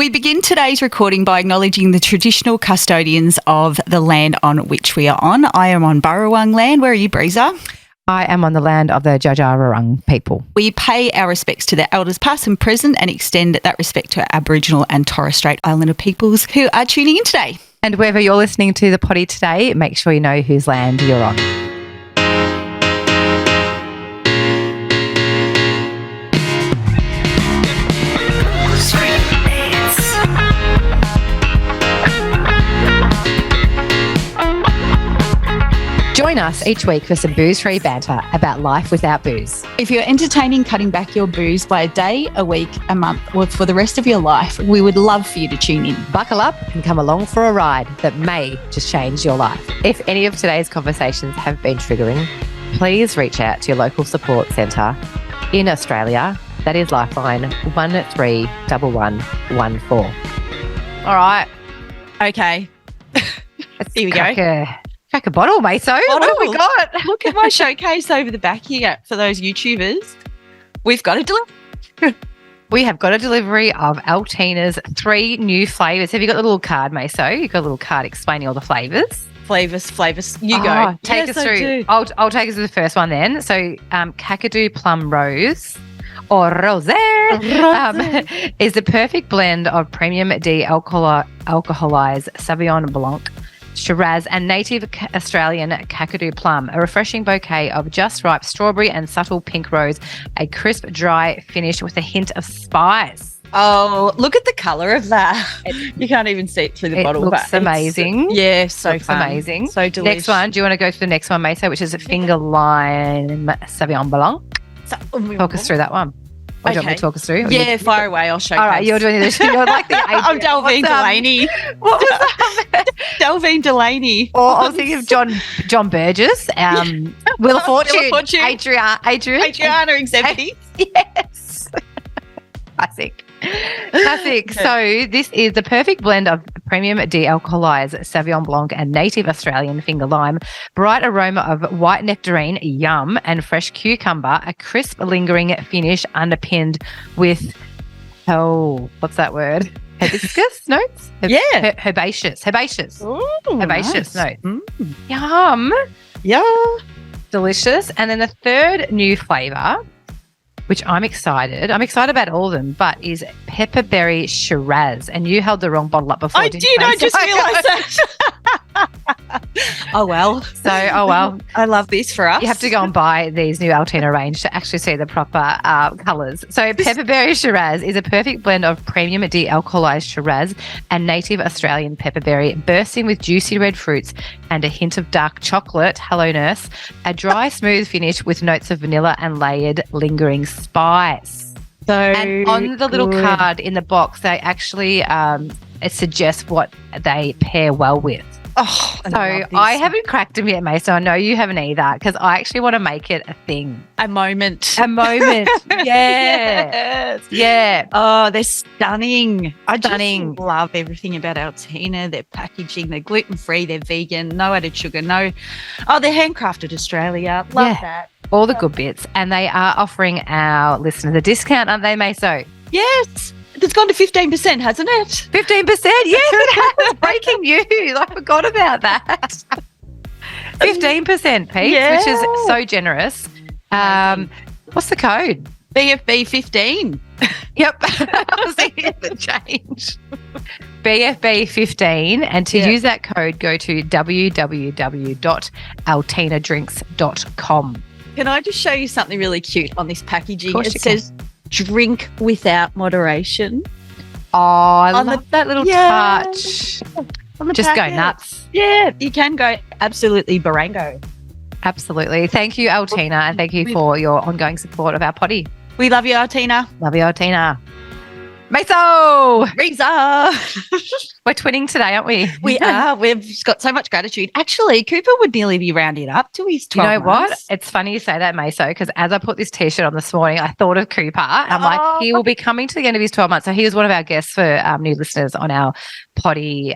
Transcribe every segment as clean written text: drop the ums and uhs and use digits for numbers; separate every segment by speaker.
Speaker 1: We begin today's recording by acknowledging the traditional custodians of the land on which we are on. I am on Burrawang land. Where are you, Breezer?
Speaker 2: I am on the land of the Djajarurrung people.
Speaker 1: We pay our respects to the elders past and present and extend that respect to Aboriginal and Torres Strait Islander peoples who are tuning in today.
Speaker 2: And wherever you're listening to the potty today, make sure you know whose land you're on. Join us each week for some booze-free banter about life without booze.
Speaker 1: If you're entertaining cutting back your booze by a day, a week, a month, or for the rest of your life, we would love for you to tune in.
Speaker 2: Buckle up and come along for a ride that may just change your life. If any of today's conversations have been triggering, please reach out to your local support centre in Australia. That is Lifeline 131114.
Speaker 1: All right. Okay. Here we go.
Speaker 2: Crack a bottle, Meso. What have we got?
Speaker 1: Look at my showcase over the back here for those YouTubers. We've got a delivery.
Speaker 2: We have got a delivery of Altina's 3 new flavours. Have you got the little card, Meso? You've got a little card explaining all the flavours.
Speaker 1: Flavors. You go.
Speaker 2: Take us through. I'll take us to the first one then. So, Kakadu Plum Rose, or Rosé, is the perfect blend of premium de-alcoholized Sauvignon Blanc, Shiraz and native Australian Kakadu plum, a refreshing bouquet of just ripe strawberry and subtle pink rose, a crisp, dry finish with a hint of spice.
Speaker 1: Oh, look at the colour of that. You can't even see it through the bottle.
Speaker 2: It looks amazing.
Speaker 1: So fun.
Speaker 2: Amazing.
Speaker 1: So delicious.
Speaker 2: Next one. Do you want to go to the next one, Meso, which is a finger lime Sauvignon Blanc? Talk us through that one. Or do you want me to talk us through?
Speaker 1: Yeah, fire away. I'll show you.
Speaker 2: All right, you're doing this. You're like the
Speaker 1: I'm Delvine Delaney.
Speaker 2: What was that?
Speaker 1: Delvine Delaney.
Speaker 2: Or I was thinking of John Burgess, Wheel of Fortune, Adriana
Speaker 1: Executive.
Speaker 2: Yes. Classic. So this is the perfect blend of premium de-alcoholized Sauvignon Blanc and native Australian finger lime, bright aroma of white nectarine, yum, and fresh cucumber, a crisp, lingering finish underpinned with, what's that word? Hibiscus notes? Herbaceous. Ooh, herbaceous notes. Yum.
Speaker 1: Yeah.
Speaker 2: Delicious. And then the third new flavour, which I'm excited about all of them, but is pepperberry Shiraz. And you held the wrong bottle up before.
Speaker 1: I did. I just realised that. Oh, well. I love this for us.
Speaker 2: You have to go and buy these new Altina range to actually see the proper colours. So pepperberry Shiraz is a perfect blend of premium de-alcoholized Shiraz and native Australian pepperberry, bursting with juicy red fruits and a hint of dark chocolate. Hello, nurse. A dry, smooth finish with notes of vanilla and layered, lingering spice. And on the little card in the box, they actually it suggests what they pair well with.
Speaker 1: Oh,
Speaker 2: I haven't cracked them yet, May, so I know you haven't either, because I actually want to make it a thing.
Speaker 1: A moment.
Speaker 2: Yeah.
Speaker 1: Yes.
Speaker 2: Yeah.
Speaker 1: Oh, they're stunning. I
Speaker 2: Stunning.
Speaker 1: just love everything about Altina. Their packaging, they're gluten-free, they're vegan, no added sugar, they're handcrafted Australia. Love that.
Speaker 2: All the good bits. And they are offering our listeners a discount, aren't they, Meso?
Speaker 1: Yes. It's gone to 15%, hasn't it?
Speaker 2: 15%? Yes, it has. Breaking news. I forgot about that. 15%, Pete, which is so generous. What's the code?
Speaker 1: BFB 15.
Speaker 2: Yep. I was thinking the change. BFB 15. And to use that code, go to www.altinadrinks.com.
Speaker 1: Can I just show you something really cute on this packaging? It says, drink without moderation.
Speaker 2: Oh, I love that little touch. Just go nuts.
Speaker 1: Yeah, you can go absolutely barango.
Speaker 2: Absolutely. Thank you, Altina, and thank you for your ongoing support of our potty.
Speaker 1: We love you, Altina.
Speaker 2: Love you, Altina. Meso!
Speaker 1: Reza!
Speaker 2: We're twinning today, aren't we?
Speaker 1: We are. We've got so much gratitude. Actually, Cooper would nearly be rounded up to his 12
Speaker 2: You know
Speaker 1: months.
Speaker 2: what? It's funny you say that, Meso, because as I put this T-shirt on this morning, I thought of Cooper. I'm like, he will be coming to the end of his 12 months. So he was one of our guests for new listeners on our potty,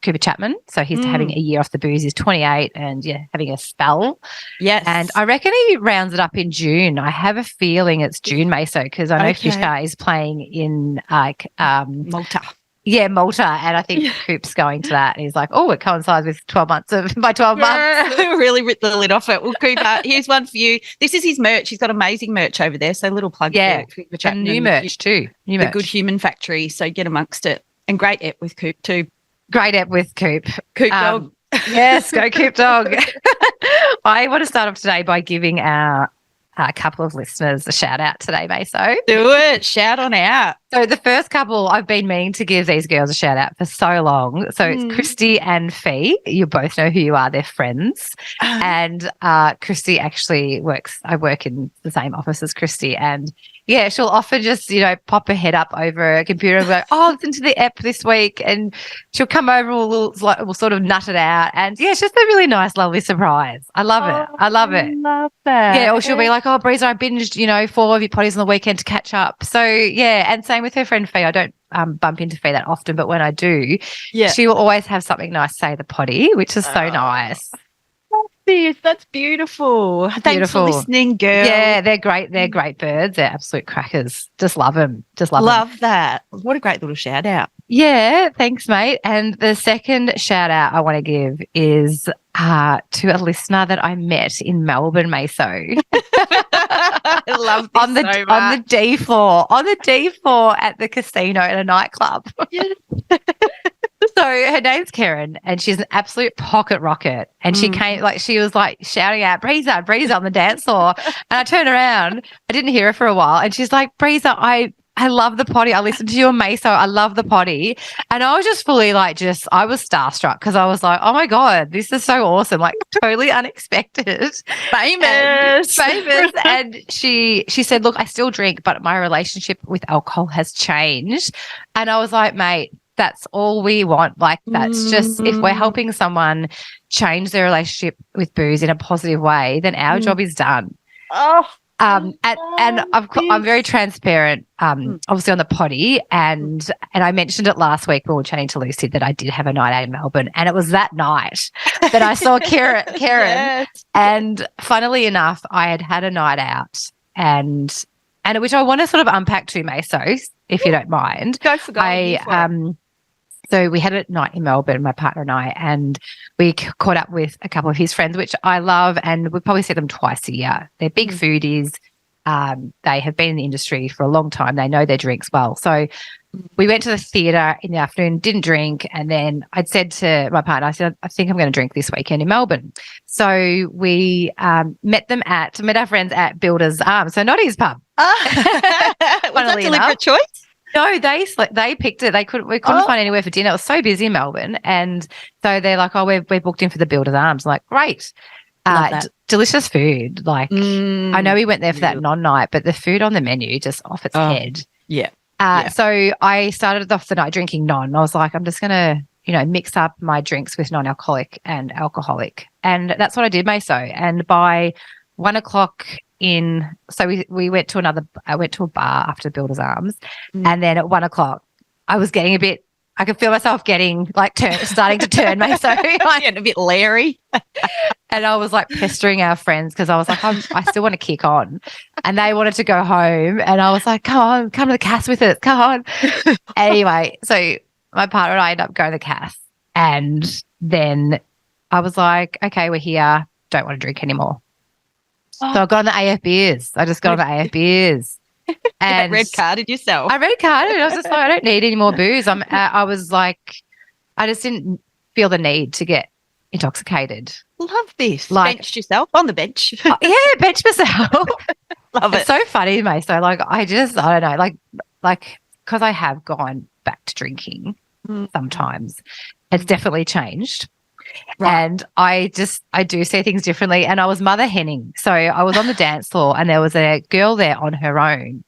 Speaker 2: Cooper Chapman. So he's having a year off the booze. He's 28 and having a spell.
Speaker 1: Yes.
Speaker 2: And I reckon he rounds it up in June. I have a feeling it's June, Meso, because I know Fisher is playing in like
Speaker 1: Malta.
Speaker 2: Yeah, Malta. And I think Coop's going to that. And he's like, oh, it coincides with 12 months of my 12 months.
Speaker 1: Really ripped the lid off it. Well, Cooper, here's one for you. This is his merch. He's got amazing merch over there. So little plug
Speaker 2: Yeah,
Speaker 1: for
Speaker 2: and new merch too. New merch.
Speaker 1: The Good Human Factory. So get amongst it. And great app with Coop too.
Speaker 2: Great app with Coop.
Speaker 1: Coop dog.
Speaker 2: Yes, go Coop dog. I want to start off today by giving our couple of listeners a shout out today, Meso.
Speaker 1: Do it. Shout on out.
Speaker 2: So the first couple, I've been meaning to give these girls a shout out for so long. So it's Christy and Fee. You both know who you are. They're friends. And Christy actually I work in the same office as Christy. And yeah, she'll often just, pop her head up over a computer and go, oh, listen to the app this week. And she'll come over and we'll sort of nut it out. And yeah, it's just a really nice, lovely surprise. I love it. I love it.
Speaker 1: Love that.
Speaker 2: Yeah, or she'll be like, oh, Breezer, I binged, 4 of your potties on the weekend to catch up. So yeah, and same with her friend Fee. I don't bump into Fee that often, but when I do, she will always have something nice to say at the potty, which is so nice.
Speaker 1: That's beautiful. Thanks for listening, girl.
Speaker 2: Yeah, they're great. They're great birds. They're absolute crackers. Just love them.
Speaker 1: Love that. What a great little shout out.
Speaker 2: Yeah, thanks, mate. And the second shout out I want to give is to a listener that I met in Melbourne, Meso.
Speaker 1: I love this
Speaker 2: on the D floor, at the casino at a nightclub.
Speaker 1: Yes.
Speaker 2: So her name's Karen, and she's an absolute pocket rocket. And she came, she was shouting out, Breezer on the dance floor. And I turned around, I didn't hear her for a while, and she's like, Breezer, I love the potty. I listened to you on Meso. I love the potty. And I was just fully I was starstruck because I was like, oh my God, this is so awesome. Totally unexpected.
Speaker 1: Famous.
Speaker 2: And she said, look, I still drink, but my relationship with alcohol has changed. And I was like, mate, that's all we want. That's just, if we're helping someone change their relationship with booze in a positive way, then our job is done.
Speaker 1: Oh.
Speaker 2: And I'm very transparent, obviously on the potty, and I mentioned it last week when we were chatting to Lucy that I did have a night out in Melbourne, and it was that night that I saw Karen. Yes. And funnily enough, I had a night out, and which I want to sort of unpack too, Meso, if you don't mind.
Speaker 1: Go for it.
Speaker 2: So we had a night in Melbourne, my partner and I, and we caught up with a couple of his friends, which I love, and we probably see them twice a year. They're big foodies. They have been in the industry for a long time. They know their drinks well. So we went to the theatre in the afternoon, didn't drink, and then I'd said to my partner, I said, I think I'm going to drink this weekend in Melbourne. So we met our friends at Builder's Arms, so not his pub.
Speaker 1: Was that a deliberate choice?
Speaker 2: No, they picked it. We couldn't find anywhere for dinner. It was so busy in Melbourne, and so they're like, "Oh, we're booked in for the Builder's Arms." I'm like, great, delicious food. I know we went there for that non-night, but the food on the menu just off its head.
Speaker 1: Yeah.
Speaker 2: So I started off the night drinking non. I was like, I'm just gonna, mix up my drinks with non-alcoholic and alcoholic, and that's what I did, Meso. And by 1 o'clock. So we went to I went to a bar after Builder's Arms, and then at 1 o'clock I was getting I could feel myself getting starting to turn myself
Speaker 1: getting a bit leery.
Speaker 2: And I was pestering our friends because I was like, I still want to kick on, and they wanted to go home, and I was like, come to the Cass with us, come on. Anyway, so my partner and I ended up going to the Cass, and then I was like, okay, we're here, don't want to drink anymore. So I got on the AF beers. I just got on the AF beers. And
Speaker 1: red carded yourself.
Speaker 2: I red carded. I was just like, I don't need any more booze. I was like, I just didn't feel the need to get intoxicated.
Speaker 1: Love this. Benched yourself on the bench.
Speaker 2: Yeah, bench myself.
Speaker 1: Love it.
Speaker 2: It's so funny, mate. So I don't know, because I have gone back to drinking sometimes. It's definitely changed. Right. And I do see things differently. And I was mother henning. So I was on the dance floor, and there was a girl there on her own.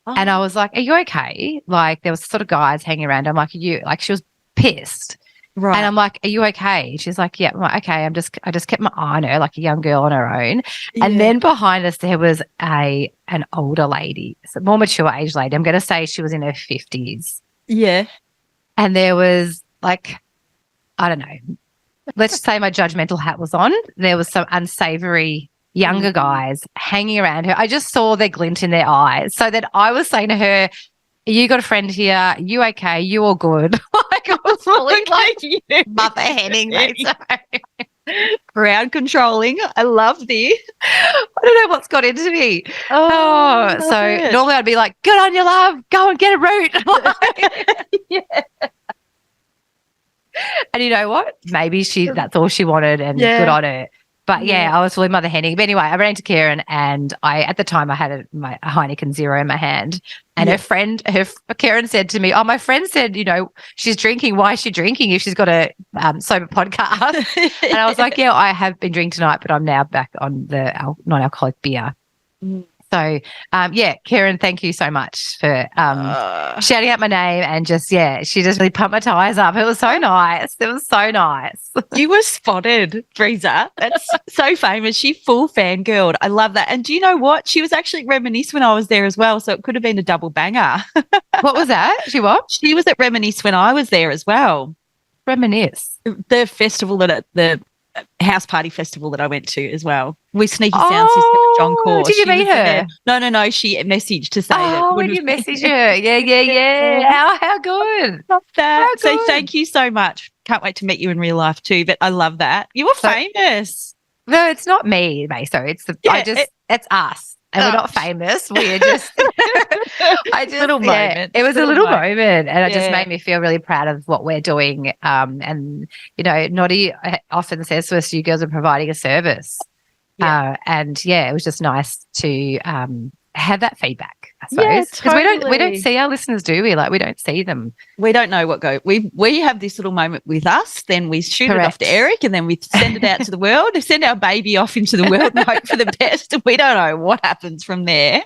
Speaker 2: Oh. And I was like, are you okay? There was sort of guys hanging around. I'm like, are you, she was pissed. Right. And I'm like, are you okay? She's like, yeah. I'm like, okay. I just kept my eye on her, like a young girl on her own. Yeah. And then behind us, there was an older lady, a more mature age lady. I'm going to say she was in her 50s.
Speaker 1: Yeah.
Speaker 2: And there was I don't know. Let's just say my judgmental hat was on. There was some unsavory younger guys hanging around her. I just saw the glint in their eyes. So that I was saying to her, You got a friend here. You okay? You all good? Like, I was fully like mother henning, they say.
Speaker 1: Crowd controlling. I love this.
Speaker 2: I don't know what's got into me.
Speaker 1: Oh, love
Speaker 2: so
Speaker 1: it.
Speaker 2: normally I'd be like, good on you, love. Go and get a root.
Speaker 1: Yeah.
Speaker 2: And you know what? Maybe that's all she wanted, and good on her. But yeah, I was fully mother henning. But anyway, I ran into Karen, and at the time I had a Heineken Zero in my hand, and Karen said to me, "Oh, my friend said, she's drinking. Why is she drinking if she's got a sober podcast?" And I was like, "Yeah, I have been drinking tonight, but I'm now back on the non-alcoholic beer." So, Karen, thank you so much for shouting out my name, and she just really pumped my tires up. It was so nice. It was so nice.
Speaker 1: You were spotted, Breeza. That's so famous. She full fangirled. I love that. And do you know what? She was actually at Reminisce when I was there as well, so it could have been a double banger.
Speaker 2: What was that? She what?
Speaker 1: She was at Reminisce when I was there as well.
Speaker 2: Reminisce?
Speaker 1: The festival the house party festival that I went to as well. With Sneaky Sound System and John Core.
Speaker 2: Did you meet her?
Speaker 1: No. She messaged to say that.
Speaker 2: Oh, when you messaged her. Yeah. How good.
Speaker 1: Love that.
Speaker 2: How
Speaker 1: So
Speaker 2: good.
Speaker 1: thank you so much. Can't wait to meet you in real life too, but I love that. You were famous.
Speaker 2: No, it's not me, Meso. It's us. And we're not famous. We're just
Speaker 1: little moment.
Speaker 2: It was a little moment, and it just made me feel really proud of what we're doing. And Noddy often says to us, "You girls are providing a service." And it was just nice to have that feedback, I suppose, because we don't see our listeners, do we? Like, we don't see them.
Speaker 1: We don't know what goes. We have this little moment with us, then we shoot it off to Eric, and then we send it out to the world. We send our baby off into the world and hope for the best. And we don't know what happens from there.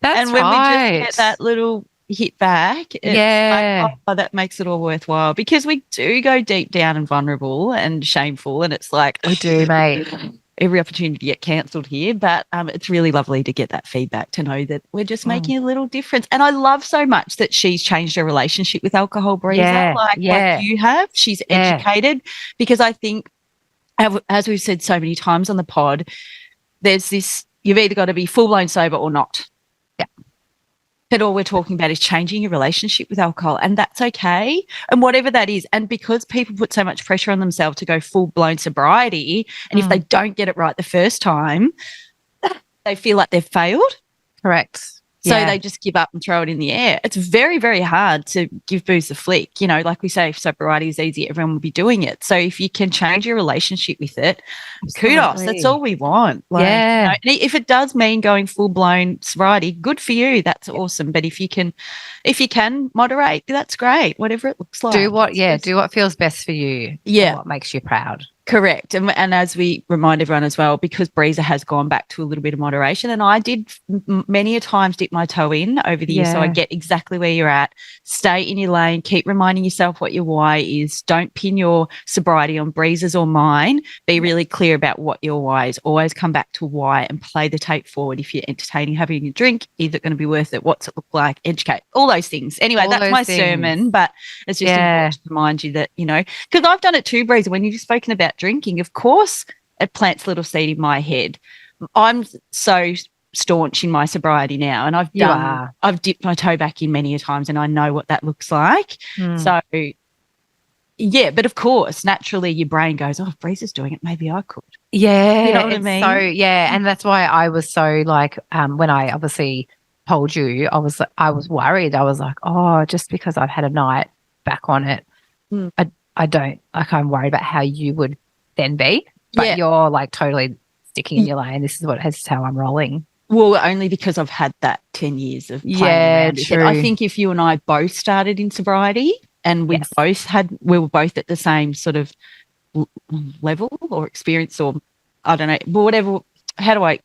Speaker 2: That's
Speaker 1: and when we just get that little hit back, it's like, that makes it all worthwhile, because we do go deep down and vulnerable and shameful, and it's like
Speaker 2: we do, mate.
Speaker 1: Every opportunity to get cancelled here, but it's really lovely to get that feedback, to know that we're just making a little difference. And I love so much that she's changed her relationship with alcohol, Breeza, like you have. She's educated, because I think, as we've said so many times on the pod, there's this, you've either got to be full-blown sober or not.
Speaker 2: Yeah.
Speaker 1: But all we're talking about is changing your relationship with alcohol, and that's okay. And whatever that is, and because people put so much pressure on themselves to go full-blown sobriety, and if they don't get it right the first time, they feel like they've failed.
Speaker 2: Correct.
Speaker 1: So they just give up and throw it in the air. It's very, very hard to give booze a flick. Like we say, if sobriety is easy, everyone will be doing it. So if you can change your relationship with it, kudos. That's all we want. And if it does mean going full-blown sobriety, good for you. That's awesome. But if you can moderate, that's great. Whatever it looks like.
Speaker 2: Do what feels best for you.
Speaker 1: Yeah.
Speaker 2: What makes you proud.
Speaker 1: Correct. And as we remind everyone as well, because Breeza has gone back to a little bit of moderation, and I did many a times dip my toe in over the years, so I get exactly where you're at. Stay in your lane. Keep reminding yourself what your why is. Don't pin your sobriety on Breeza's or mine. Be really clear about what your why is. Always come back to why and play the tape forward. If you're entertaining having a drink, is it going to be worth it? What's it look like? Educate. All those things. Anyway, that's my sermon, but it's just important to remind you that, because I've done it too, Breeza, when you've spoken about drinking, of course it plants a little seed in my head. I'm so staunch in my sobriety now, and I've dipped my toe back in many a times, and I know what that looks like. So but of course naturally your brain goes, oh, if Breeza's doing it, maybe I could. You know what I mean?
Speaker 2: So and that's why I was so like when I obviously told you, I was worried. I was like, oh, just because I've had a night back on it, I don't, like, I'm worried about how you would then be, but you're like totally sticking in your lane. This is how I'm rolling.
Speaker 1: Well, only because I've had that 10 years of playing around with it. I think if you and I both started in sobriety, and we were both at the same sort of level or experience, or I don't know, but whatever, how do I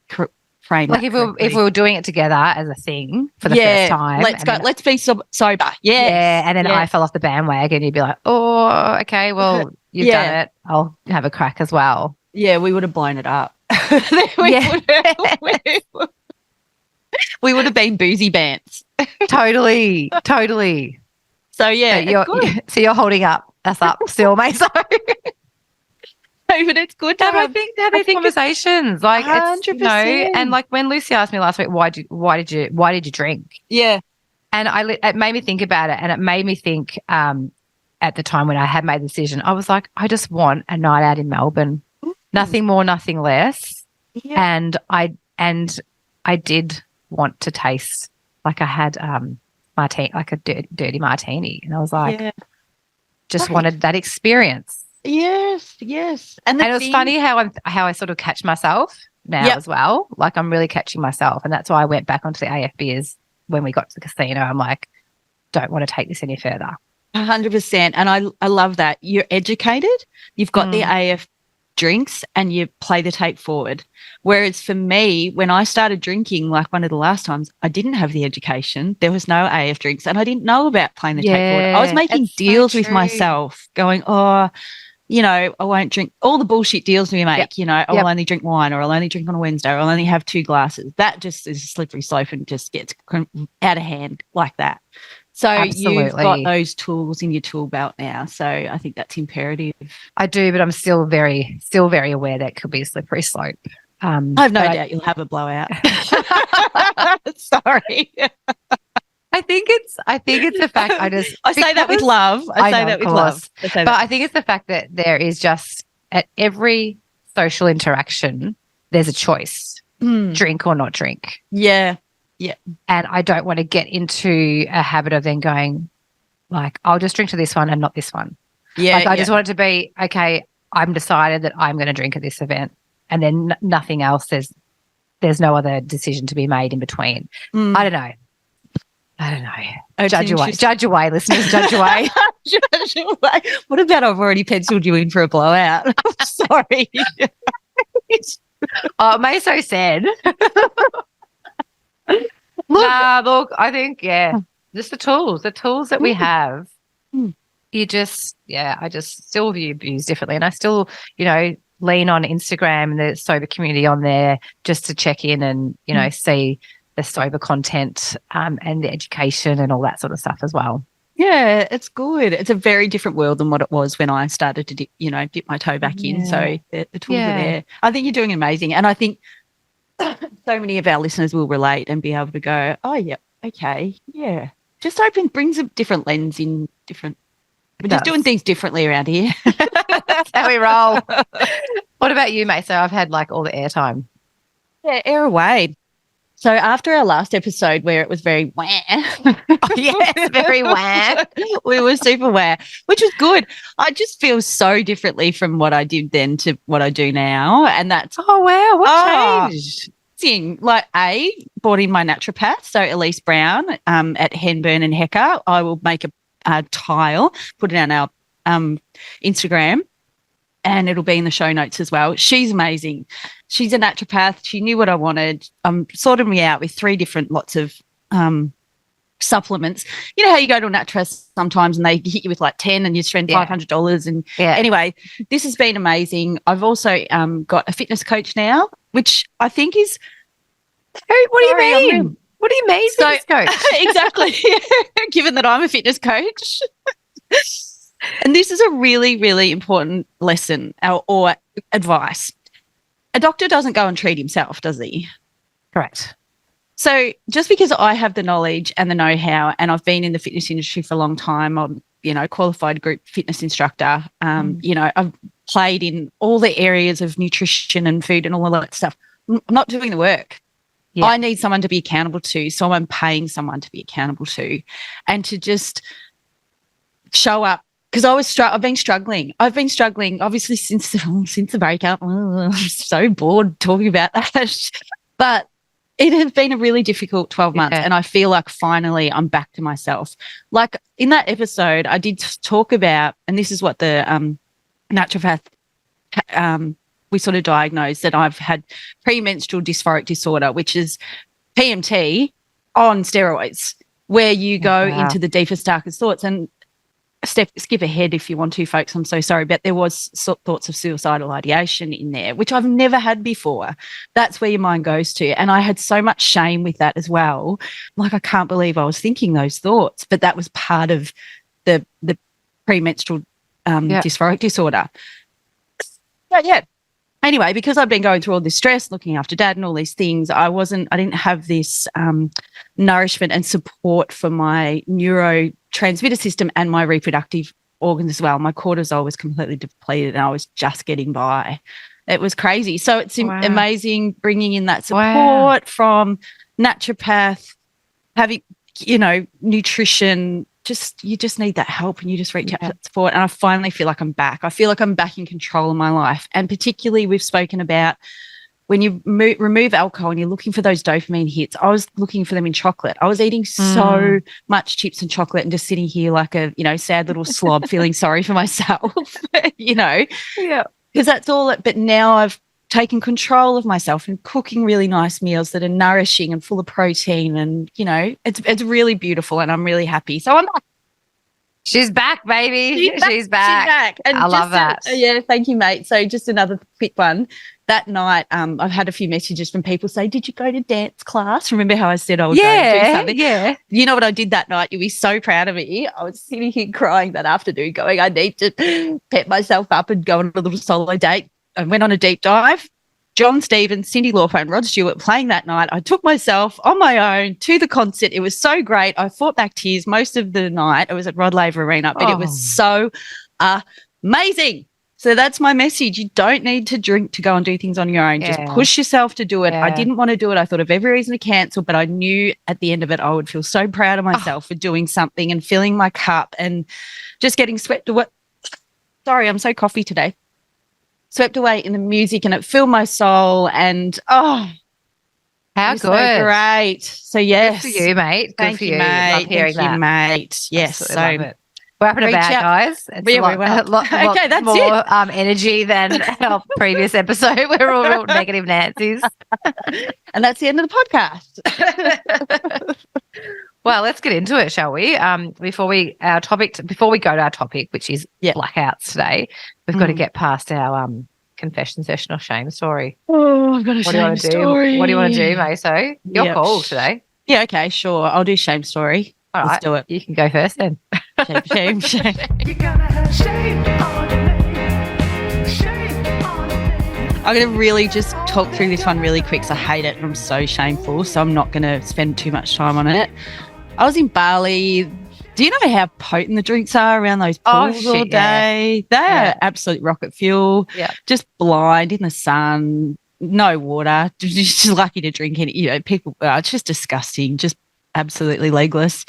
Speaker 1: frame
Speaker 2: like
Speaker 1: that?
Speaker 2: If we were doing it together as a thing for the first time.
Speaker 1: Let's be sober. Yeah.
Speaker 2: And then I fell off the bandwagon, you'd be like, oh, okay, well, you've done it. I'll have a crack as well.
Speaker 1: Yeah, we would have blown it up. We would have been boozy bands.
Speaker 2: Totally.
Speaker 1: So
Speaker 2: you're holding us up still, mate. So.
Speaker 1: No, but it's good to have
Speaker 2: these conversations. Like 100%. And like when Lucy asked me last week, why did you drink?
Speaker 1: Yeah.
Speaker 2: And it made me think about it, and it made me think at the time when I had made the decision, I was like, I just want a night out in Melbourne, nothing more, nothing less.
Speaker 1: Yeah.
Speaker 2: And I did want to taste, like I had martini, like a dirty martini, and I was like, just wanted that experience.
Speaker 1: Yes, yes.
Speaker 2: And it was funny how I sort of catch myself now as well. Like I'm really catching myself, and that's why I went back onto the AF beers when we got to the casino. I'm like, don't want to take this any further.
Speaker 1: 100%. And I love that. You're educated, you've got the AF drinks, and you play the tape forward. Whereas for me, when I started drinking, like one of the last times, I didn't have the education. There was no AF drinks, and I didn't know about playing the tape forward. I was making deals with myself going, oh, you know, I won't drink all the bullshit deals we make, you know, I'll only drink wine, or I'll only drink on a Wednesday, or I'll only have 2 glasses. That just is a slippery slope and just gets out of hand like that. So you've got those tools in your tool belt now. So I think that's imperative.
Speaker 2: I do, but I'm still very aware that it could be a slippery slope.
Speaker 1: I have no doubt you'll have a blowout. Sorry.
Speaker 2: I think it's the fact
Speaker 1: I say that with love. I say that with love.
Speaker 2: But I think it's the fact that there is just at every social interaction, there's a choice, drink or not drink.
Speaker 1: Yeah. Yeah.
Speaker 2: And I don't want to get into a habit of then going like, I'll just drink to this one and not this one.
Speaker 1: Yeah.
Speaker 2: Like I just want it to be, okay, I'm decided that I'm going to drink at this event, and then nothing else. There's no other decision to be made in between. I don't know. Judge away, listeners. Judge away.
Speaker 1: Judge away. What about I've already penciled you in for a blowout? I'm sorry.
Speaker 2: Oh, it may so sad. Look, I think, just the tools that we have. You just, I just still view booze differently, and I still, you know, lean on Instagram and the sober community on there just to check in and, you know, see the sober content and the education and all that sort of stuff as well.
Speaker 1: Yeah, it's good. It's a very different world than what it was when I started to, dip my toe back in. So the tools are there. I think you're doing amazing. And I think so many of our listeners will relate and be able to go, oh, yeah, okay, yeah. Just brings a different lens in we're just doing things differently around here.
Speaker 2: That's how we roll. What about you, mate? So I've had like all the airtime.
Speaker 1: Yeah, air away. So after our last episode where it was very wah.
Speaker 2: Yes, very wah.
Speaker 1: We were super wah, which was good. I just feel so differently from what I did then to what I do now. And that's,
Speaker 2: oh, wow, what changed?
Speaker 1: Like brought in my naturopath, so Elise Brown at Henburn and Hecker. I will make a tile, put it on our Instagram, and it'll be in the show notes as well. She's amazing. She's a naturopath. She knew what I wanted. Sorted me out with 3 different lots of supplements. You know how you go to a naturopath sometimes and they hit you with like 10 and you spend $500. And anyway, this has been amazing. I've also got a fitness coach now, which I think is
Speaker 2: what do you mean? What do you mean, fitness coach?
Speaker 1: Exactly. Given that I'm a fitness coach. And this is a really, really important lesson or advice. A doctor doesn't go and treat himself, does he?
Speaker 2: Correct.
Speaker 1: So just because I have the knowledge and the know-how, and I've been in the fitness industry for a long time, I'm, qualified group fitness instructor, I've played in all the areas of nutrition and food and all of that stuff. I'm not doing the work. Yeah. I need someone to be accountable to, so I'm paying someone to be accountable to, and to just show up. Because I've been struggling. Obviously since the breakup. I'm so bored talking about that. But it has been a really difficult 12 months, and I feel like finally I'm back to myself. Like in that episode, I did talk about, and this is what the naturopath we sort of diagnosed, that I've had premenstrual dysphoric disorder, which is PMT on steroids, where you go into the deepest, darkest thoughts. And skip ahead if you want to, folks. I'm so sorry, but there was thoughts of suicidal ideation in there, which I've never had before. That's where your mind goes to. And I had so much shame with that as well. Like, I can't believe I was thinking those thoughts, but that was part of the premenstrual dysphoric disorder. But anyway, because I've been going through all this stress, looking after dad and all these things, I didn't have this nourishment and support for my neurotransmitter system and my reproductive organs as well. My cortisol was completely depleted and I was just getting by. It was crazy. So it's amazing bringing in that support from naturopath, having, nutrition. You just need that help and you just reach out for that support. And I finally feel like I'm back. I feel like I'm back in control of my life. And particularly we've spoken about when you remove alcohol and you're looking for those dopamine hits, I was looking for them in chocolate. I was eating so much chips and chocolate and just sitting here like a, sad little slob feeling sorry for myself, Yeah. Because that's all but now I've taken control of myself and cooking really nice meals that are nourishing and full of protein and, it's really beautiful and I'm really happy. So I'm back.
Speaker 2: She's back, baby. She's back.
Speaker 1: She's back. And
Speaker 2: I love that.
Speaker 1: Thank you, mate. So just another quick one. That night, I've had a few messages from people say, did you go to dance class? Remember how I said I would go and do something?
Speaker 2: Yeah.
Speaker 1: You know what I did that night? You'll be so proud of me. I was sitting here crying that afternoon going, I need to pep myself up and go on a little solo date. I went on a deep dive. John Stevens, Cyndi Lauper and Rod Stewart playing that night. I took myself on my own to the concert. It was so great. I fought back tears most of the night. It was at Rod Laver Arena, but it was so amazing. So that's my message. You don't need to drink to go and do things on your own. Just push yourself to do it. I didn't want to do it. I thought of every reason to cancel, but I knew at the end of it I would feel so proud of myself for doing something and filling my cup and just getting swept away. Sorry, I'm so coffee today. Swept away in the music and it filled my soul and
Speaker 2: how good.
Speaker 1: So great. So yes.
Speaker 2: Good for you, mate. Good for you,
Speaker 1: mate.
Speaker 2: Love hearing
Speaker 1: Thank
Speaker 2: that.
Speaker 1: you, mate. Yes.
Speaker 2: Absolutely love it. We're up and about, guys. It's a lot
Speaker 1: that's
Speaker 2: more energy than our previous episode. We're all real negative Nancy's.
Speaker 1: And that's the end of the podcast.
Speaker 2: Well, let's get into it, shall we? Before we go to our topic, which is blackouts today, we've got to get past our confession session or shame story.
Speaker 1: Oh, I've got a shame story.
Speaker 2: What do you want to do, Meso? You're called today.
Speaker 1: Yeah, okay, sure. I'll do shame story.
Speaker 2: All right.
Speaker 1: Let's do it.
Speaker 2: You can go first then.
Speaker 1: Shame.
Speaker 3: You gotta have shame on your name. Shame on your name.
Speaker 1: I'm going to really just talk through this one really quick because I hate it and I'm so shameful, so I'm not going to spend too much time on it. I was in Bali. Do you know how potent the drinks are around those pools all day? They're absolute rocket fuel.
Speaker 2: Yeah.
Speaker 1: Just blind in the sun, no water. Just lucky to drink any. People. It's just disgusting. Just absolutely legless.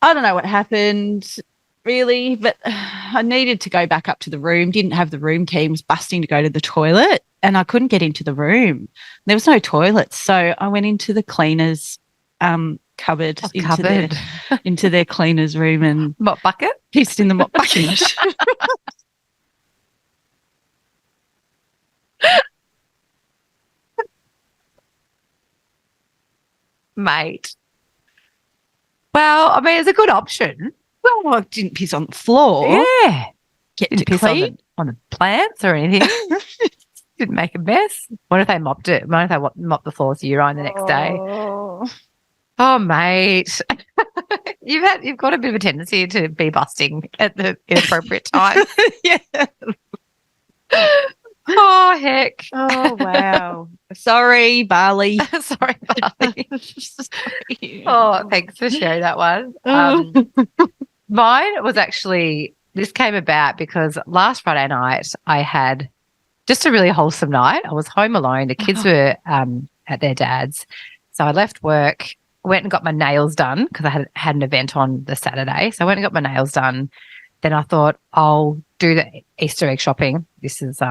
Speaker 1: I don't know what happened really, but I needed to go back up to the room. Didn't have the room key. Was busting to go to the toilet, and I couldn't get into the room. There was no toilets, so I went into the cleaners. Cupboard into their cleaner's room and
Speaker 2: mop bucket,
Speaker 1: pissed in the mop bucket.
Speaker 2: Mate. Well, I mean, it's a good option.
Speaker 1: Well, I didn't piss on the floor.
Speaker 2: Yeah.
Speaker 1: Didn't piss
Speaker 2: on the plants or anything. Didn't make a mess. What if they mopped it? What if they mopped the floor with urine the next day? Oh, mate. You've got a bit of a tendency to be busting at the inappropriate time.
Speaker 1: Yeah.
Speaker 2: Oh, heck.
Speaker 1: Oh, wow. Sorry, Bali.
Speaker 2: Sorry, Bali. Sorry. Oh, thanks for sharing that one. Mine was actually, this came about because last Friday night I had just a really wholesome night. I was home alone. The kids were at their dad's. So I left work, went and got my nails done because I had an event on the Saturday. So I went and got my nails done. Then I thought I'll do the Easter egg shopping. This is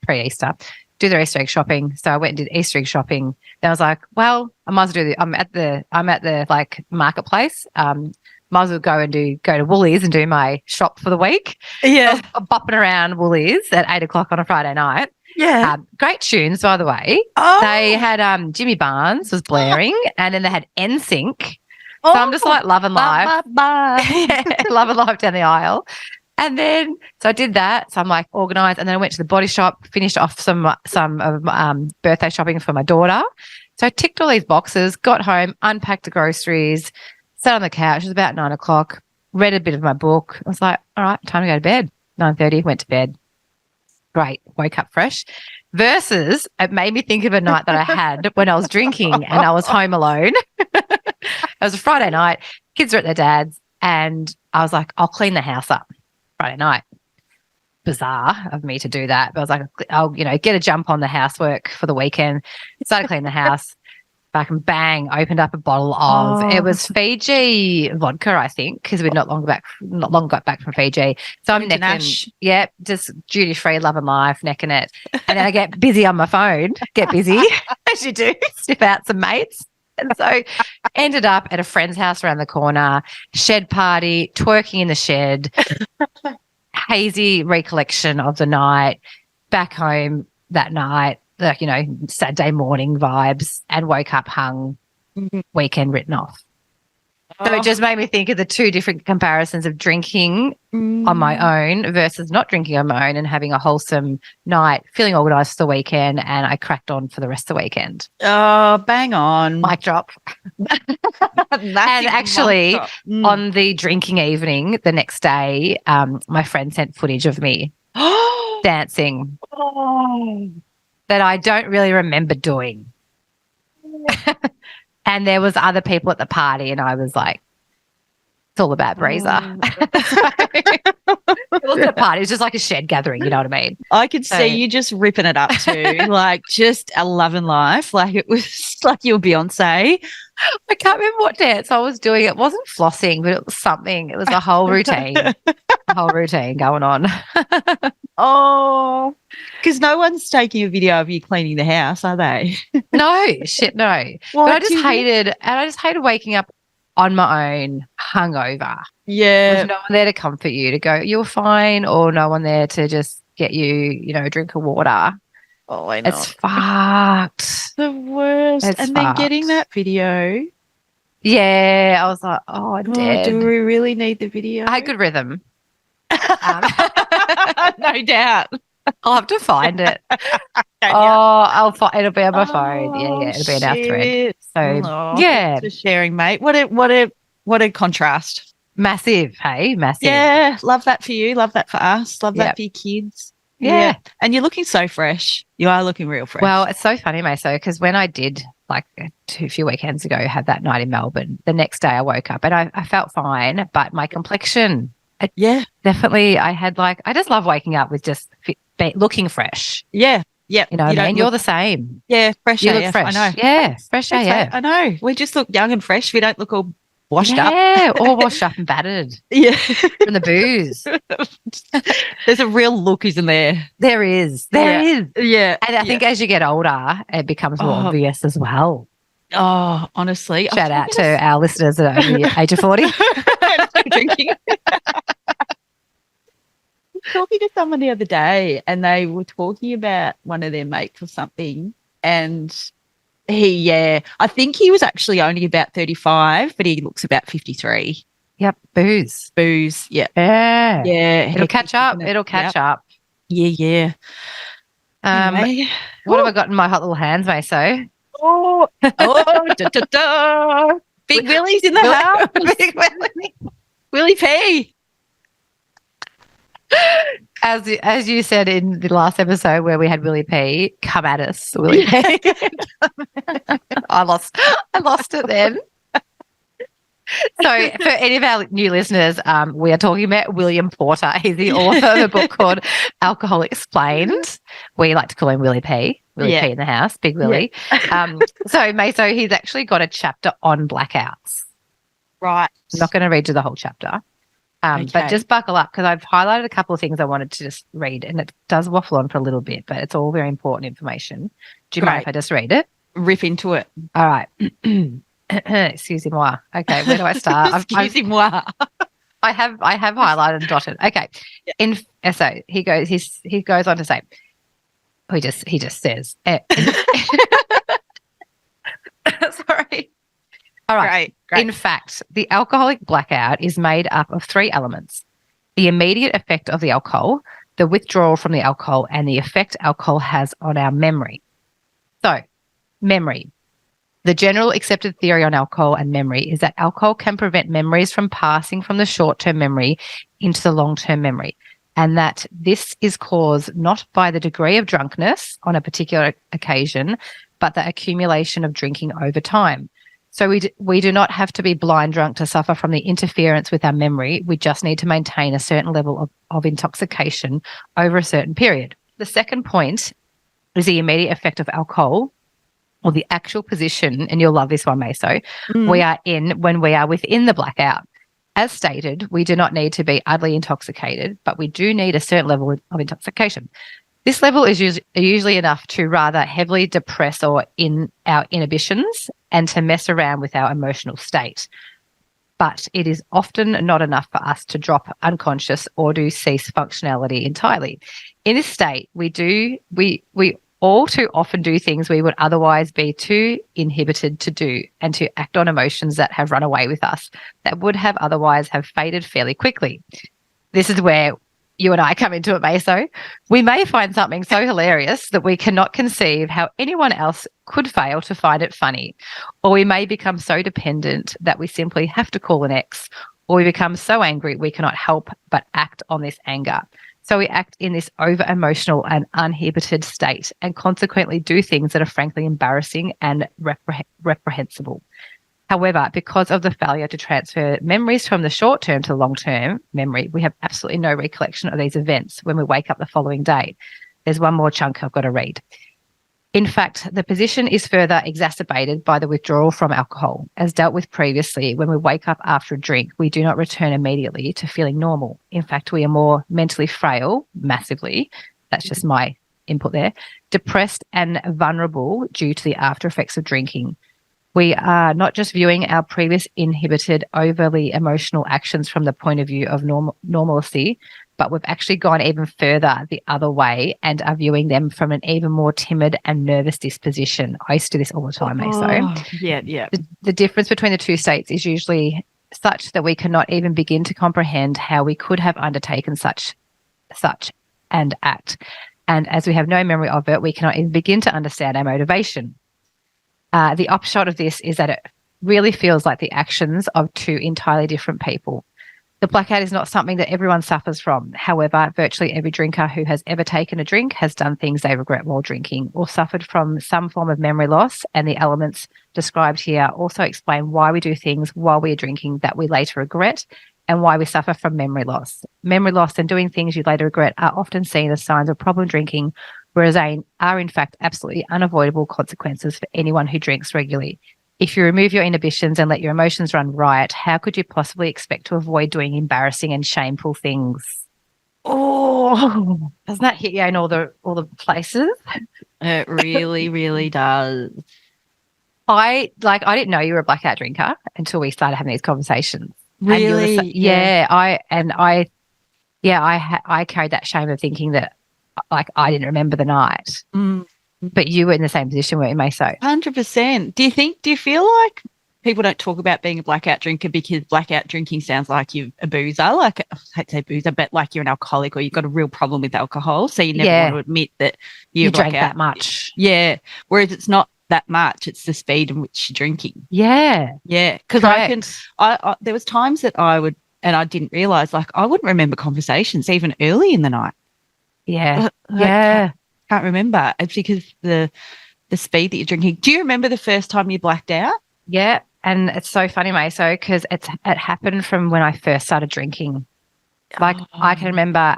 Speaker 2: pre-Easter. Do the Easter egg shopping. So I went and did Easter egg shopping. Then I was like, well, I might as well I'm at the like marketplace. Might as well go to Woolies and do my shop for the week.
Speaker 1: Yeah.
Speaker 2: I'm bopping around Woolies at 8:00 on a Friday night.
Speaker 1: Yeah.
Speaker 2: Great tunes, by the way.
Speaker 1: Oh.
Speaker 2: They had Jimmy Barnes was blaring, and then they had NSYNC. So I'm just like loving life.
Speaker 1: Bye.
Speaker 2: Loving life down the aisle. And then, so I did that. So I'm like organised. And then I went to the Body Shop, finished off some of birthday shopping for my daughter. So I ticked all these boxes, got home, unpacked the groceries, sat on the couch. It was about 9:00, read a bit of my book. I was like, all right, time to go to bed. 9:30, went to bed. Great. Woke up fresh. Versus it made me think of a night that I had when I was drinking and I was home alone. It was a Friday night. Kids were at their dad's and I was like, I'll clean the house up Friday night. Bizarre of me to do that. But I was like, I'll, get a jump on the housework for the weekend. Started cleaning the house. Back and bang, opened up a bottle of it was Fiji vodka, I think, because we'd not long got back from Fiji. So I'm necking, just duty free, love and life, necking it. And then I get busy on my phone, as you do, sniff out some mates. And so ended up at a friend's house around the corner, shed party, twerking in the shed, hazy recollection of the night, back home that night. Like, Saturday morning vibes and woke up hung, weekend written off. So it just made me think of the two different comparisons of drinking on my own versus not drinking on my own and having a wholesome night, feeling organised for the weekend, and I cracked on for the rest of the weekend.
Speaker 1: Oh, bang on.
Speaker 2: Mic drop. And actually, on the drinking evening the next day, my friend sent footage of me dancing. That I don't really remember doing. And there was other people at the party and I was like, it's all about Breezer. It wasn't a party. It was just like a shed gathering. You know what I mean?
Speaker 1: I could see you just ripping it up too. Like just a love and life. Like it was like you were Beyonce.
Speaker 2: I can't remember what dance I was doing. It wasn't flossing, but it was something. It was a whole routine. Going on.
Speaker 1: Oh, because no one's taking a video of you cleaning the house, are they?
Speaker 2: No. But I just hated waking up on my own, hungover.
Speaker 1: Yeah.
Speaker 2: There's no one there to comfort you, to go, you're fine, or no one there to just get you, a drink of water.
Speaker 1: Oh, I know.
Speaker 2: It's fucked.
Speaker 1: The worst.
Speaker 2: Then
Speaker 1: getting that video.
Speaker 2: Yeah, I was like, oh, I'm dead.
Speaker 1: Do we really need the video?
Speaker 2: I had good rhythm.
Speaker 1: No doubt.
Speaker 2: I'll have to find it. It'll be on my phone. Yeah, it'll be in our thread. So
Speaker 1: thanks for sharing, mate. What a contrast.
Speaker 2: Massive, hey, massive.
Speaker 1: Yeah, love that for you. Love that for us. Love that for your kids.
Speaker 2: Yeah.
Speaker 1: And you're looking so fresh. You are looking real fresh.
Speaker 2: Well, it's so funny, Meso, because when I did like a few weekends ago have that night in Melbourne, the next day I woke up and I felt fine, but my complexion. Definitely. I just love waking up with just looking fresh.
Speaker 1: Yeah. Yeah.
Speaker 2: You know what I mean? You're the same.
Speaker 1: Yeah. Fresh
Speaker 2: You
Speaker 1: AF.
Speaker 2: look fresh.
Speaker 1: I know.
Speaker 2: Yeah. Fresh AF.
Speaker 1: I know. We just look young and fresh. We don't look all washed up.
Speaker 2: Yeah. All washed up and battered.
Speaker 1: Yeah.
Speaker 2: From the booze.
Speaker 1: There's a real look, isn't there?
Speaker 2: There is. There is.
Speaker 1: Yeah.
Speaker 2: And I think as you get older, it becomes more obvious as well.
Speaker 1: Oh, honestly.
Speaker 2: Shout out to our listeners that are over the age of 40.
Speaker 1: Drinking. Talking to someone the other day and they were talking about one of their mates or something, and I think he was actually only about 35, but he looks about 53.
Speaker 2: Yep. Booze.
Speaker 1: Yeah.
Speaker 2: Yeah. It'll catch up. Up.
Speaker 1: Yeah.
Speaker 2: What have I got in my hot little hands, Meso?
Speaker 1: Big Willie's in the house. Big Willie. Willie P.
Speaker 2: As you said in the last episode where we had Willie P, come at us, Willie P. I lost it then. So for any of our new listeners, we are talking about William Porter. He's the author of a book called Alcohol Explained. We like to call him Willie P. Willie P in the house, Big Willie. Yeah. So he's actually got a chapter on blackouts.
Speaker 1: Right.
Speaker 2: I'm not going to read you the whole chapter. But just buckle up because I've highlighted a couple of things I wanted to just read, and it does waffle on for a little bit, but it's all very important information. Do you mind if I just read it?
Speaker 1: Rip into it.
Speaker 2: All right. Excusez-moi. Okay, where do I start?
Speaker 1: Excusez-moi.
Speaker 2: I have highlighted and dotted. Okay. Yeah. So he goes on to say, he just says, sorry. All right. Great. In fact, the alcoholic blackout is made up of three elements: the immediate effect of the alcohol, the withdrawal from the alcohol, and the effect alcohol has on our memory. So, memory. The general accepted theory on alcohol and memory is that alcohol can prevent memories from passing from the short-term memory into the long-term memory. and that this is caused not by the degree of drunkenness on a particular occasion, but the accumulation of drinking over time. So we do not have to be blind drunk to suffer from the interference with our memory. We just need to maintain a certain level of intoxication over a certain period. The second point is the immediate effect of alcohol, or the actual position, and you'll love this one, Meso, we are in when we are within the blackout. As stated, we do not need to be utterly intoxicated, but we do need a certain level of intoxication. This level is usually enough to rather heavily depress our inhibitions and to mess around with our emotional state. But it is often not enough for us to drop unconscious or to cease functionality entirely. In this state, we all too often do things we would otherwise be too inhibited to do, and to act on emotions that have run away with us, that would have otherwise have faded fairly quickly. This is where you and I come into it, Meso. We may find something so hilarious that we cannot conceive how anyone else could fail to find it funny. Or we may become so dependent that we simply have to call an ex, or we become so angry we cannot help but act on this anger. So we act in this over-emotional and uninhibited state, and consequently do things that are frankly embarrassing and reprehensible. However, because of the failure to transfer memories from the short-term to long-term memory, we have absolutely no recollection of these events when we wake up the following day. There's one more chunk I've got to read. In fact, the position is further exacerbated by the withdrawal from alcohol. As dealt with previously, when we wake up after a drink, we do not return immediately to feeling normal. In fact, we are more mentally frail, massively. That's just my input there. Depressed and vulnerable due to the after effects of drinking. We are not just viewing our previous inhibited, overly emotional actions from the point of view of normalcy, but we've actually gone even further the other way and are viewing them from an even more timid and nervous disposition. I used to do this all the time, Meso.
Speaker 1: Yeah.
Speaker 2: The difference between the two states is usually such that we cannot even begin to comprehend how we could have undertaken such and act. And as we have no memory of it, we cannot even begin to understand our motivation. The upshot of this is that it really feels like the actions of two entirely different people. The blackout is not something that everyone suffers from. However, virtually every drinker who has ever taken a drink has done things they regret while drinking, or suffered from some form of memory loss, and the elements described here also explain why we do things while we are drinking that we later regret, and why we suffer from memory loss. Memory loss and doing things you later regret are often seen as signs of problem drinking, whereas they are in fact absolutely unavoidable consequences for anyone who drinks regularly. If you remove your inhibitions and let your emotions run riot, how could you possibly expect to avoid doing embarrassing and shameful things? Oh, doesn't that hit you in all the places?
Speaker 1: It really, really does.
Speaker 2: I didn't know you were a blackout drinker until we started having these conversations.
Speaker 1: Really?
Speaker 2: I carried that shame of thinking that I didn't remember the night. But you were in the same position, weren't you, Meso?
Speaker 1: 100%. Do you feel like people don't talk about being a blackout drinker because blackout drinking sounds like you're a boozer? Like, I hate to say boozer, but like you're an alcoholic or you've got a real problem with alcohol. So you never want to admit that you
Speaker 2: drank that much.
Speaker 1: Yeah. Whereas it's not that much. It's the speed in which you're drinking.
Speaker 2: Yeah.
Speaker 1: Yeah. Because there was times that I would, and I didn't realise, like I wouldn't remember conversations even early in the night.
Speaker 2: Yeah.
Speaker 1: Can't remember. It's because the speed that you're drinking. Do you remember the first time you blacked out?
Speaker 2: Yeah, and it's so funny, Meso, because it happened from when I first started drinking. Like I can remember